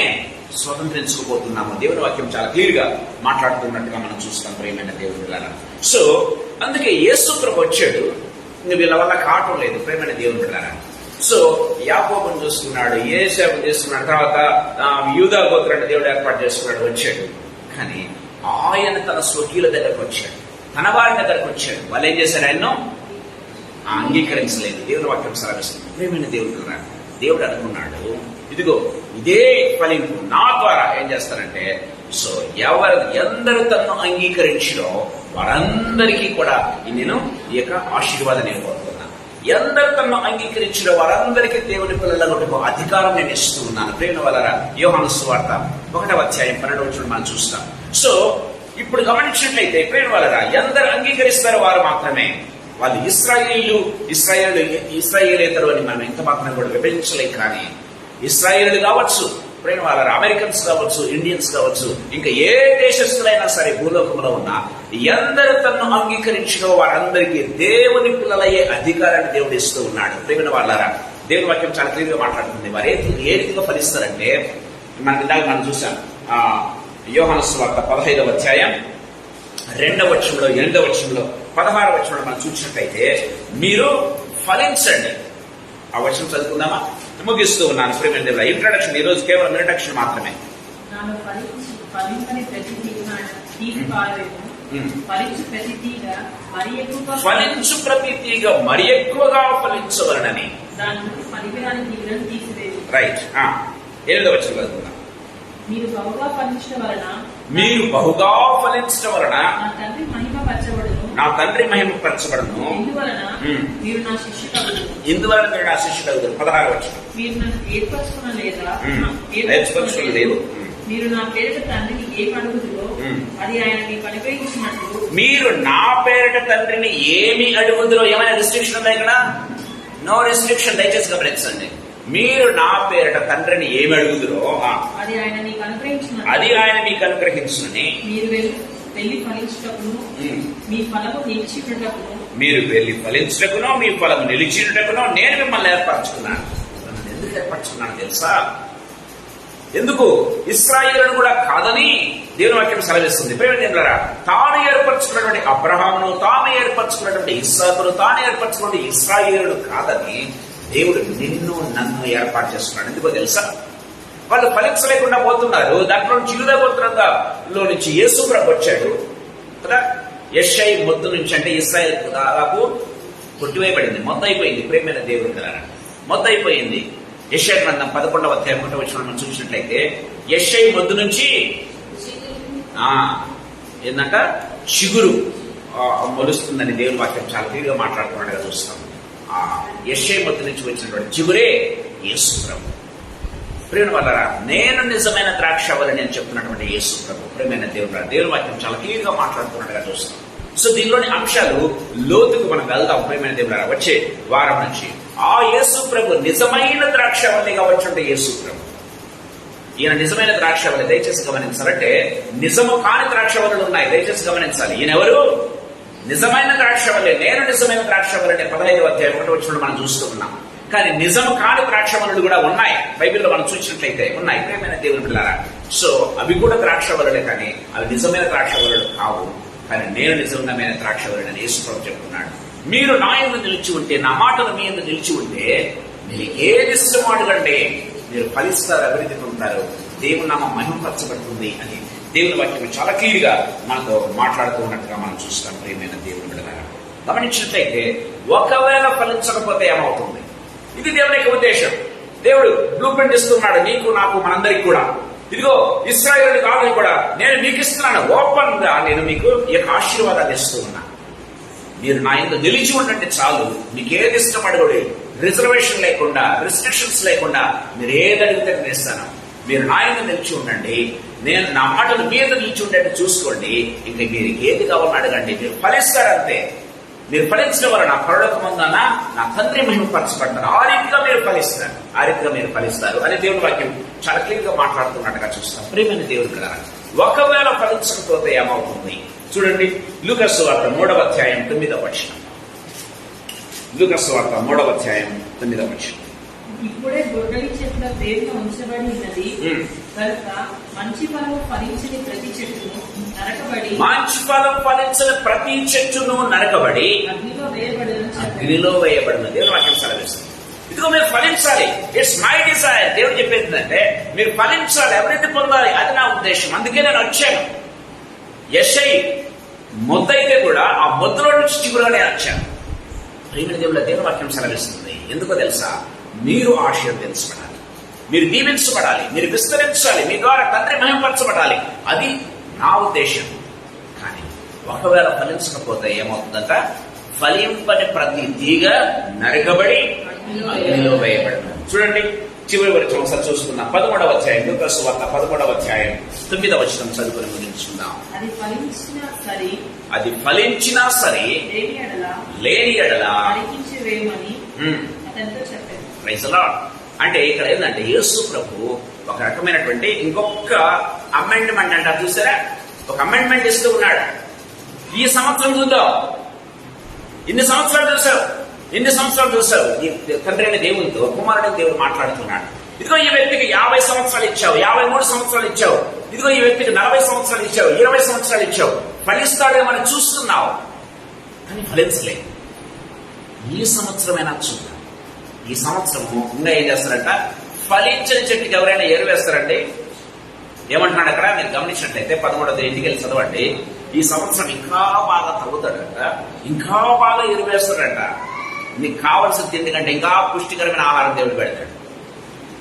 స్వతంత్రించుకోబోతున్నాము. దేవుని వాక్యం చాలా క్లియర్ గా మాట్లాడుతున్నట్టుగా మనం చూస్తాం ప్రేమైన దేవుని ద్వారా. సో అందుకే యేసు ప్రభు వచ్చాడు. వీళ్ళ వల్ల కావటం లేదు ప్రేమైన దేవుని ద్వారా. సో యాకోబును చూసుకున్నాడు, యేసేపు చేసుకున్నాడు, తర్వాత యూదా గోత్రాన్ని దేవుడు ఏర్పాటు చేసుకున్నాడు, వచ్చాడు. కానీ ఆయన తన స్వకీయుల దగ్గరకు వచ్చాడు, తన వారి దగ్గరకు వచ్చాడు. వాళ్ళు ఏం చేశారు? ఆయన్ను అంగీకరించలేదు. దేవుని వాక్యం సెలవిస్తుంది ప్రేమైన దేవుని ద్వారా. దేవుడు అనుకున్నాడు, ఇదిగో ఇదే ఫలింపు నా ద్వారా ఏం చేస్తారంటే, సో ఎందరు తనను అంగీకరించినో వారందరికీ కూడా నేను ఈ యొక్క ఆశీర్వాదం ఇవ్వబోతున్నా. ఎందరు తనను అంగీకరించిన వారందరికీ దేవుని పిల్లలకు అధికారం నేను ఇస్తూ ఉన్నాను. ప్రేమ వలన యోహాను సువార్త 1వ అధ్యాయం 12వ వచనం మనం చూస్తాం. సో ఇప్పుడు గమనించినట్లయితే ప్రేమ వలన ఎందరు అంగీకరిస్తారో వారు మాత్రమే వాళ్ళు ఇశ్రాయేలేతరు అని మనం ఎంత మాత్రం కూడా విభజించలేం. కానీ ఇశ్రాయేలు కావచ్చు, ప్రేమ వాళ్ళ అమెరికన్స్ కావచ్చు, ఇండియన్స్ కావచ్చు, ఇంకా ఏ దేశస్తులైనా సరే భూలోకంలో ఉన్నా ఎందరు తనను అంగీకరించినో వారందరికీ దేవుని పిల్లలయ్యే అధికారాన్ని దేవుడు ఇస్తూ ఉన్నాడు. ప్రేమ వాళ్ళారా, దేవుని వాక్యం చాలా క్లియర్ గా మాట్లాడుతుంది. వారు ఏ రీతిగా ఫలిస్తారంటే, మనం చూసాం యోహాను సువార్త 15వ అధ్యాయం 2వ వచనంలో, 8వ వచనంలో, 16వ వచనంలో మనం చూసినట్లయితే మీరు ఫలించండి. ఆ వచనం చదువుకుందామా? ముగిస్తూ ఉన్నాను ప్రేమ దేవుడా. ఇంట్రడక్షన్ ఈ రోజు కేవలం ఇంట్రడక్షన్ మాత్రమే. ఫలించు ప్రతి తీగ మరి ఎక్కువగా ఫలించవలనని. రైట్. 8వ వచనం చదువుకుందాం. మీరు బహుగా ఫలించడం వలన నా తండ్రి మహిమపరచబడును. ఇందువలన మీరు నా శిష్యులు. 16వ వచనం. మీరు నన్ను ఏర్పరచుకోలేదు. మీరు నా పేరిట తండ్రిని ఏమి అడుగుదురో అది ఆయన మీకు అనుగ్రహించినట్లు. మీరు నా పేరిట తండ్రిని ఏమి అడుగుదురో. ఏమైనా రిస్ట్రిక్షన్ ఉందా ఇక్కడ? No restriction. దయచేసి గమనించండి. మీరు నా పేరిట తండ్రిని ఏమి అడుగుదురో అది ఆయన మీకు అనుగ్రహించునని. మీరు వెళ్ళి ఫలించుటకును మీ ఫలము నిలిచినటకును నేను మిమ్మల్ని ఏర్పరచుకున్నాను. ఎందుకు ఏర్పరచుకున్నాను తెలుసా? ఎందుకు ఇశ్రాయేలును కూడా కాదని దేవుని వాక్యం సెలవిస్తుంది. ప్రేమ దేవులారా, తాను ఏర్పరచుకున్నటువంటి అబ్రహామును, తాను ఏర్పరచుకున్నటువంటి ఇస్సాకును, తాను ఏర్పరచుకున్నటువంటి ఇశ్రాయేలును కాదని దేవుడు నిన్ను నన్ను ఏర్పాటు చేస్తున్నాడు. ఎందుకో తెలుసా? వాళ్ళు ఫలించలేకుండా పోతున్నారు. దాంట్లో నుంచి యూదాగోత్రంలో నుంచి యేసు ప్రభు వచ్చాడు కదా. యెషై మొద్దు నుంచి, అంటే ఇశ్రాయేల్ దాదాపు కొట్టివేయబడింది, మొద్దయిపోయింది. ప్రేమైన దేవుడు కదా, మొద్దయిపోయింది. యెషయా గ్రంథం 11వ అధ్యాయం 1వ వచనం మనం చూసినట్లయితే, యెషై మొద్దు నుంచి ఏంటంట చిగురు మొలుస్తుందని దేవుని వాక్యం చాలా క్లియర్గా మాట్లాడుతున్నట్టుగా చూస్తాం. యెషై మొద్దు నుంచి వచ్చినటువంటి చిగురే యేసు ప్రభు. ప్రేమ వల్ల నేను నిజమైన ద్రాక్షవల్లి నేను చెప్తున్నటువంటి యేసు ప్రభు. ప్రేమైన దేవుని వాక్యం చాలా క్లియర్గా మాట్లాడుతున్నట్టుగా చూస్తాం. సో దీనిలోని అంశాలు లోతుకు మనం వెళ్దాం. ప్రేమైన దేవులారా, వచ్చే వారం నుంచి ఆ యేసు ప్రభు నిజమైన ద్రాక్షవల్లిగా వచ్చినట్టు యేసు ప్రభు. ఈయన నిజమైన ద్రాక్షవల్లి. దయచేసి గమనించాలంటే నిజము కాని ద్రాక్షవల్లులు ఉన్నాయి, దయచేసి గమనించాలి. ఈయన ఎవరు? నిజమైన ద్రాక్షవల్లి. నేను నిజమైన ద్రాక్షవల్లి అంటే 15వ అధ్యాయం 1వ వచనం మనం చూస్తూ ఉన్నాం. కానీ నిజము కాని ద్రాక్షవల్లులు కూడా ఉన్నాయి, బైబిల్లో మనం చూసినట్లయితే ఉన్నాయి. ప్రేమైన దేవుని బిడ్డలారా, సో అవి కూడా ద్రాక్షవల్లులే, కానీ అవి నిజమైన ద్రాక్షవల్లులు కావు. కానీ నేను నిజమైన ద్రాక్షవల్లిని అని యేసు ప్రభు చెప్తున్నాడు. మీరు నా యందు నిలిచి ఉంటే, నా మాటలు మీ యందు నిలిచి ఉంటే, మీరు ఏది ఇష్టమో అడగండి, మీరు ఫలిస్తారు, అభివృద్ధి పొందుతారు, దేవుని నామం మహిమపరచబడుతుంది అని దేవుని వాక్యం చాలా క్లియర్గా మనతో మాట్లాడుతూ ఉన్నట్టుగా మనం చూస్తాం. ప్రియమైన దేవుని బిడ్డలారా, గమనించినట్లయితే ఒకవేళ ఫలించకపోతే ఏమవుతుంది? ఇది దేవుని యొక్క ఉద్దేశం. దేవుడు బ్లూ ప్రింట్ ఇస్తున్నాడు నీకు, నాకు, మనందరికి కూడా. ఇదిగో ఇశ్రాయేలు కాదు కూడా నేను మీకు ఇస్తున్నాను, ఓపెన్ గా నేను మీకు ఈ యొక్క ఆశీర్వాదాన్ని ఇస్తూ ఉన్నా. మీరు నా యందు నిలిచి ఉండండి చాలు, మీకు ఏది ఇష్టపడకూడదు, రిజర్వేషన్ లేకుండా, రిస్ట్రిక్షన్స్ లేకుండా మీరు ఏది అడిగితే నేను ఇస్తాను. మీరు నా యందు నిలిచి ఉండండి, నేను నా మాటలు మీద నిలిచి ఉండేట్టు చూసుకోండి. ఇంకా మీరు ఏది కావాలని అడగండి, మీరు ఫలిస్తారంతే. మీరు ఫలించడం వల్ల నా పరలోకమందున నా తండ్రి మహిమపరచబడతారు. ఆ రీతిగా మీరు ఫలిస్తారు, ఆ రీతిగా మీరు ఫలిస్తారు అని దేవుని వాక్యం చాలా క్లియర్ గా మాట్లాడుతున్నట్టుగా చూస్తాం. ప్రియమైన దేవుడు కదా, ఒకవేళ ఫలించకపోతే ఏమవుతుంది? చూడండి, లూకా సువార్త 3వ అధ్యాయం 9వ వచనం. లూకా సువార్త 3వ అధ్యాయం 9వ వచనం. ఇప్పుడే గొడ్డలి చెట్ల పేరున ఉంచబడి ఉన్నది కనుక మంచి ఫలం ఫలించని ప్రతి చెట్టును నరకబడి, మంచి ఫలం ఫలించని ప్రతి చెట్టును నరకబడి అగ్నిలో వేయబడిన దేవుని వాక్యం సెలవిస్తుంది. ఇదిగో మీరు ఫలించాలి, ఇట్స్ మై డిజైర్. దేవుడు చెప్పేది ఏంటంటే మీరు ఫలించాలి, అభివృద్ధి పొందాలి, అది నా ఉద్దేశం. అందుకే నేను వచ్చాను. యెషై మొద్దయితే కూడా ఆ మొద్దులో నుంచి చిగురుగా నేను వచ్చాను. ప్రియమైన దేవుని వాక్యం సెలవిస్తుంది. ఎందుకో తెలుసా? మీరు ఆశీర్వదించబడాలి, మీరు దీవించబడాలి, మీరు విస్తరించాలి, మీ ద్వారా తండ్రి మహిమపరచబడాలి, అది నా ఉద్దేశం. కానీ ఒకవేళ ఫలించకపోతే ఏమవుతుందంట? ఫలింపని ప్రతి తీగ నరకబడి అగ్నిలో వేయబడదు. చూడండి, చివరి వరకు ఒకసారి చూసుకుందాం. 13వ అధ్యాయం, లూకా సువార్త 13వ అధ్యాయం 9వ వచనం చదువుకొని ముగించుకుందాం. అది ఫలించినా సరే లేని ఎడల ప్రైజ్ లార్డ్. అంటే ఇక్కడ ఏంటంటే యేసు ప్రభు ఒక రకమైనటువంటి ఇంకొక అమెండ్మెంట్ అంటారు చూసారా, ఒక అమెండ్మెంట్ ఇస్తూ ఉన్నాడు. ఈ సంవత్సరం చూద్దాం, ఇన్ని సంవత్సరాలు చూసావు ఈ తండ్రి అనే దేవునితో, కుమారుడైన దేవుడు మాట్లాడుతున్నాడు. ఇదిగో ఈ వ్యక్తికి 50 సంవత్సరాలు ఇచ్చావు, 53 సంవత్సరాలు ఇచ్చావు, ఇదిగో ఈ వ్యక్తికి 40 సంవత్సరాలు ఇచ్చావు, 20 సంవత్సరాలు ఇచ్చావు, ఫలిస్తాడేమని చూస్తున్నావు కానీ ఫలించలేదు. ఈ సంవత్సరమైనా చూద్దాం. ఈ సంవత్సరము ఇంకా ఏం చేస్తారంట? ఫలించిన చెట్టుకి ఎవరైనా ఎరువేస్తారండి? ఏమంటున్నాడు అక్కడ మీరు గమనించినట్లయితే 13వ ఇంటికి వెళ్ళి చదవండి. ఈ సంవత్సరం ఇంకా బాగా తగ్గుతాడంట, ఇంకా బాగా ఎరువేస్తాడంట. నీకు కావాల్సిన తిండి కంటే ఇంకా పుష్టికరమైన ఆహారం దేవుడు పెడతాడు.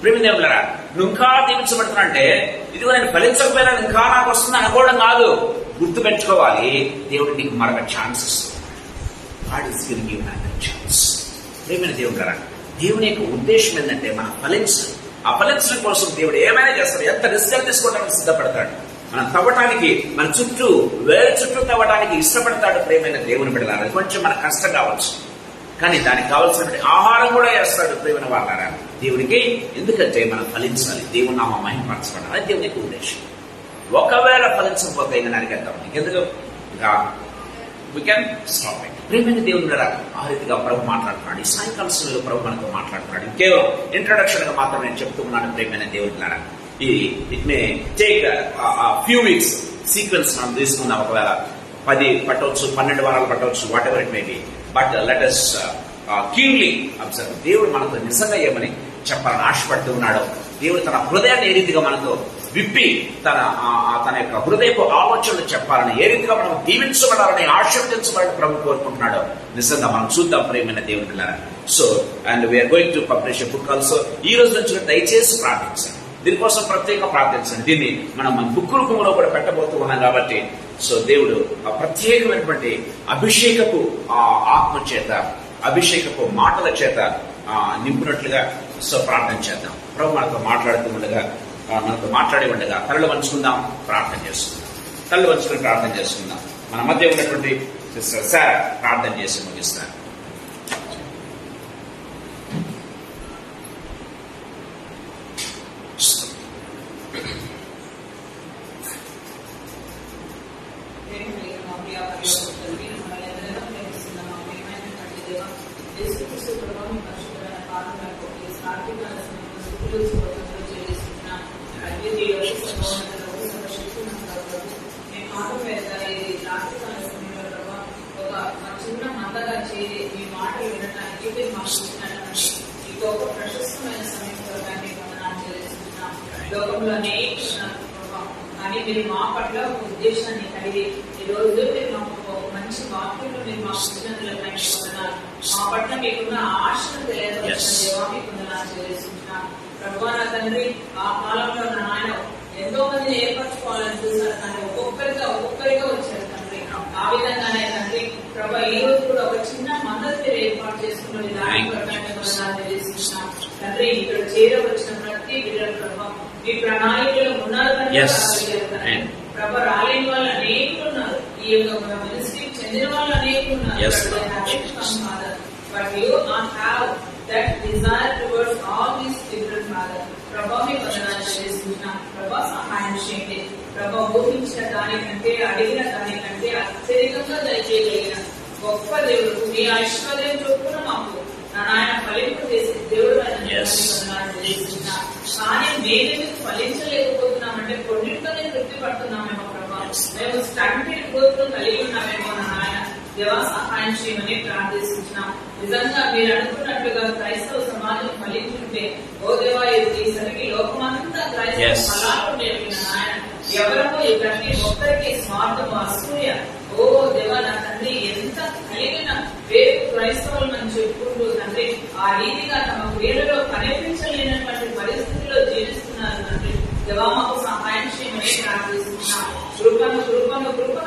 ప్రేమ దేవులరా, నువ్వు ఇంకా దీవించబడుతున్నా అంటే ఇదిగో నేను ఫలించకపోయినా ఇంకా నాకు వస్తుంది అనుకోవడం కాదు, గుర్తు పెట్టుకోవాలి. దేవుడు నీకు మరొక ఛాన్స్ ఇస్తుంది. God is giving you another chance. ప్రేమైన దేవులరా, దేవుని యొక్క ఉద్దేశం ఏంటంటే మనం ఫలించాలి. ఆ ఫలించడం కోసం దేవుడు ఏమైనా చేస్తాడు, ఎంత రిస్క్ తీసుకోవడానికి సిద్ధపడతాడు. మనం తవ్వటానికి, మన చుట్టూ వేరే చుట్టూ తవ్వడానికి ఇష్టపడతాడు. ప్రేమైన దేవుని బిడ్డలారా, కొంచెం మనకు కష్టం కావచ్చు, కానీ దానికి కావాల్సినటువంటి ఆహారం కూడా వేస్తాడు. ప్రేమైన వాళ్ళారా, దేవుడికి ఎందుకంటే మనం ఫలించాలి, దేవుని నామం మహిమపరచబడాలి, అది దేవుని యొక్క ఉద్దేశం. ఒకవేళ ఫలించకపోతే ఇంకా నరికేద్దాం, ఎందుకు ఇంకా వీ కెన్ స్టాప్ ఇట్. ప్రేమైన దేవుని బిడ్డలారా, ఆ రీతిగా ప్రభు మాట్లాడుతున్నాడు. ఈ సాయంకాల సమయంలో ప్రభు మనతో మాట్లాడుతున్నాడు. కేవలం ఇంట్రొడక్షన్ గా మాత్రం నేను చెప్తూ ఉన్నాను. ప్రేమైన దేవుని బిడ్డలారా, it may take few weeks sequence మనం తీసుకుందాం. ఒకవేళ 10 పట్టవచ్చు, 12 వారాలు పట్టవచ్చు, what ever it may be. But let us keenly observe. దేవుడు మనతో నిజంగా ఏమని చెప్పాలని ఆశపడుతూ ఉన్నాడో, దేవుడు తన హృదయాన్ని ఏ రీతిగా మనతో విప్పి తన యొక్క హృదయపు ఆలోచనలు చెప్పాలని, ఏ రీతిగా మనం దీవించబడాలని, ఆశీర్వదించబడాలని ప్రభు కోరుకుంటున్నాడో నిజంగా మనం చూద్దాం ప్రియమైన దేవుని పిల్లరా. So and we are going to publish a book also. ఈ రోజు నుంచి దయచేసి ప్రార్థించండి, దీనికోసం ప్రత్యేకంగా ప్రార్థించండి. దీన్ని మనం బుక్ రూపంలో కూడా పెట్టబోతూ ఉన్నాం కాబట్టి సో దేవుడు ప్రత్యేకమైనటువంటి అభిషేకపు ఆత్మ చేత, అభిషేకపు మాటల చేత నింపునట్లుగా సో ప్రార్థన చేద్దాం. ప్రభు మనతో మాట్లాడుతూ ఉండగా, మనతో మాట్లాడి ఉండగా తలలు వంచుకుందాం, ప్రార్థన చేసుకుందాం. తలలు వంచుకుని ప్రార్థన చేసుకుందాం. మన మధ్య ఉన్నటువంటి సిస్టర్ సార్ ప్రార్థన చేసి ముగిస్తారు. చిన్న మందగా చేరి మీ మాటలు వినడానికి ఈ గొప్ప ప్రశస్తమైన సమయంలో కానీ వందనాలు చెల్లిస్తున్నాం. లోకంలో అనేకున్నారు కానీ మీరు మా పట్ల ఒక ఉద్దేశాన్ని కలిగి ఈ రోజు మీరు మాకు ఒక మంచి వాక్యంలో మీరు మాకు ఇచ్చినందులపై వందనాలు. మా పట్ల మీకున్న ఆశను తెలియజేసిన దేవా మీకు వందనాలు చెల్లిస్తున్నాం. ప్రభువా నా తండ్రి, ఆ కాలంలో నా ఆయన ఎంతో మందిని ఏర్పరచుకోవాలని చూశారు, కానీ ఒక్కొక్కరిగా వచ్చారు తండ్రి. ఆ విధంగానే తండ్రి ప్రభా ఈ రోజు కూడా ఒక చిన్న మందరు మీరు ఏర్పాటు చేసుకున్న తండ్రి, ఇక్కడ చేరవచ్చిన ప్రతి బిడ్డలు ప్రభా మీ ప్రణాళికలో ఉన్నారు ప్రభా. రాలేని వాళ్ళు అనేకులు ఉన్నారు, ఈ యొక్క మినిస్ట్రీకి చెందిన వాళ్ళు అనేకులు ఉన్నారు. But you not have that desire towards all these children, Father. ప్రభా మీ వందనాలు చేస్తున్నాం. ప్రభా సహాయం చేయండి. ప్రభా ఊహించిన దానికంటే, అడిగిన దానికంటే అత్యధికంగా దయచేయగలిగిన గొప్ప దేవుడు, మీ ఐశ్వర్యం చొప్పున మాకు నాయన ఫలింపు చేసే దేవుడు వందనాలు చేస్తున్నా. కానీ మేమెందుకు ఫలించలేకపోతున్నామంటే కొన్నింటితోనే తృప్తి పడుతున్నామేమో ప్రభా. మేము స్టంటెడ్ గ్రోత్ కలిగి ఉన్నామేమో నాయన. దేవా సహాయం చేయమని ప్రార్థిస్తున్నాం. నిజంగా మీరు అనుకున్నట్లుగా క్రైస్తవ సమాజం ఫలించుంటే, ఓ దేవా ఈసరికి లోకమంతా క్రైస్తవ ఫలాలు ఉండేవి నాయన. ఎవరో ఇవన్నీ ఒక్కరికి స్వార్థము, అసూయ, ఓ దేవా నా తండ్రి ఎంత కలిగిన వేరు క్రైస్తవులు మనం చెప్పుకుంటూ తండ్రి ఆ రీతిగా తమ వేరులో కనిపించలేనటువంటి పరిస్థితుల్లో జీవిస్తున్నారు తండ్రి. దేవా మాకు సహాయం చేయమని ప్రార్థిస్తున్నాం. కృపను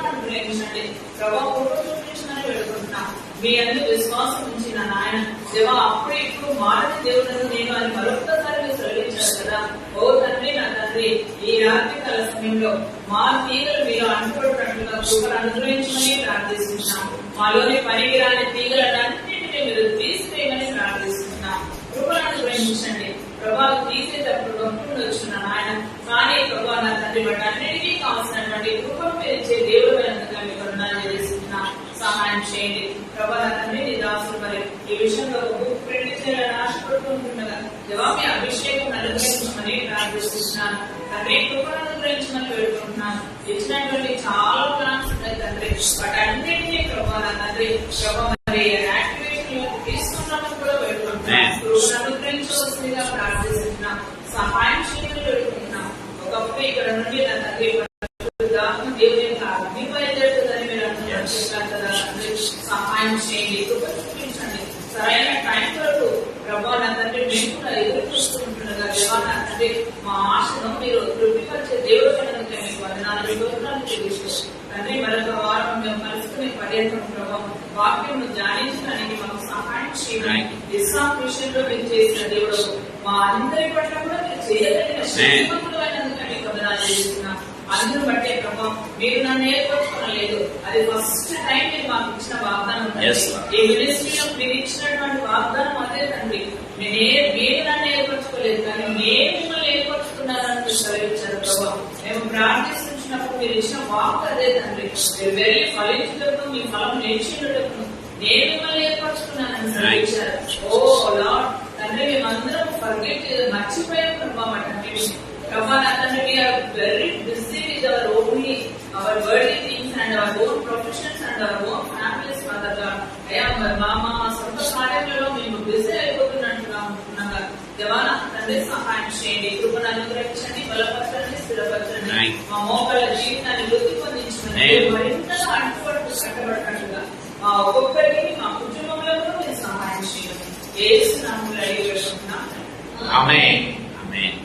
అనుగ్రహించండి ప్రభా. చూపించమని వేడుకుంటున్నాం. మీ అందరూ విశ్వాసం ఉంచిన నాయన దేవా అప్పుడు ఇప్పుడు మారని దేవుడు నేను అని మరొక్కసారి మీరు సెలవించారు కదా. ఓ తండ్రి నా తండ్రి, ఈ రాత్రి కాల సమయంలో మా తీగలు మీరు అనుకోవట్లుగా కృపను అనుగ్రహించమని ప్రార్థిస్తున్నాం. మాలోని పనికిరాని తీగలన్నింటినీ మీరు తీసివేయమని ప్రార్థిస్తున్నాం. కృపను అనుగ్రహించండి ప్రభా. తీసేటప్పుడు నొప్పులు వచ్చిన నాయన, కానీ ప్రభా నా తండ్రి బట్టి అన్నిటికీ కావాల్సినటువంటి కృపను మీరు ఇచ్చే దేవుడు అయినందుకు మీకు వందనాలు చెల్లిస్తున్నాం. సహాయం చేయండి ప్రభా నా తండ్రి. నీ దాసులు మరి ఈ విషయంలో బుక్ ప్రింట్ చేయాలని ఆశపడుతూ ఉంటుండగా దేవా మీ అభిషేకం అనుగ్రహించమని ప్రార్థిస్తున్నాను తండ్రి. కృపను అనుగ్రహించమని వేడుకుంటున్నాను. ఇచ్చినటువంటి చాలా ప్లాన్స్ ఉన్నాయి తండ్రి, వాటి అన్నింటినీ ప్రభా నా తండ్రి ప్రభా మరి యాక్టివేషన్ తీసుకున్నామని కూడా వేడుకుంటున్నాను. కృపను అనుగ్రహించవలసిందిగా ప్రార్థిస్తున్నాం. సహాయం చేయమని వేడుకుంటున్నాం. ఒకప్పుడు ఇక్కడ నుండి నా తండ్రి దేవుని మీ బయలుదేరుతుందని మీరు అనుకుంటున్నారు కదా తండ్రి. సహాయం చేయండి, కృప చూపించండి. సరైన టైం వరకు ప్రభా నా తండ్రి మేము కూడా ఎదురు చూస్తూ ఉంటుండగా దేవా నా తండ్రి మా ఆశను మీరు తృప్తిపరిచే దేవుడు కనుక మీకు వందనాలు తెలుసు తండ్రి. మరొక వారం మేము కలుసుకునే పర్యటన ప్రభావం వాక్యం ధ్యానించడానికి మాకు సహాయం చేయండి. ఇస్లాం విషయంలో మీరు చేసిన దేవుడు మా అందరి పట్ల కూడా మీరు చేయగలిగిన శక్తిమంతుడు అయినందుకు మీకు వందనాలు చేస్తున్నాం. అందరూ బట్టే ప్రభావం మీరు నన్ను ఏర్పరచుకోలేదు, అది ఫస్ట్ టైం మీరు మాకు ఇచ్చిన వాగ్దానం. ఈ మినిస్ట్రీలో మీరు ఇచ్చినటువంటి వాగ్దానం అదే తండ్రి. మీరు నన్ను ఏర్పరచుకోలేదు, కానీ మేము మిమ్మల్ని ఏర్పరచుకున్నారని సెలవిచ్చారు ప్రభావం. మేము ప్రార్థిస్తున్నప్పుడు మీరు ఇచ్చిన వాక్ అదే తండ్రి. మీరు వెళ్ళి ఫలించుటకు మీ ఫలం నేర్చుకున్నటకు నేను మిమ్మల్ని ఏర్పరచుకున్నానని సెలవిచ్చారు. ఓ లార్డ్ తండ్రి, మేమందరం మర్చిపోయాం ప్రభావం. Come on, Anthony, we are very busy with our worldly things and our own professions and our own families, Father God. మా సొంత కార్యాలలో మేము బిజీ అయిపోతున్నట్టుగా ఉంటున్నాగా దేవానా తండ్రి సహాయం చేయండి, కృపను అనుగ్రహించండి, బలపరచండి, స్థిరపరచండి, మా మోకాళ్ళ జీవితాన్ని వృద్ధి పొందించండి, మరింతగా అంటుపడుతూ కట్టబడటట్టుగా మా ఒక్కొక్కరికి మా కుటుంబంలో కూడా మీరు సహాయం చేయండి. యేసు నామములో అడిగి వేడుకుంటున్నాం. ఆమేన్. ఆమేన్.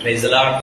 Praise the lord.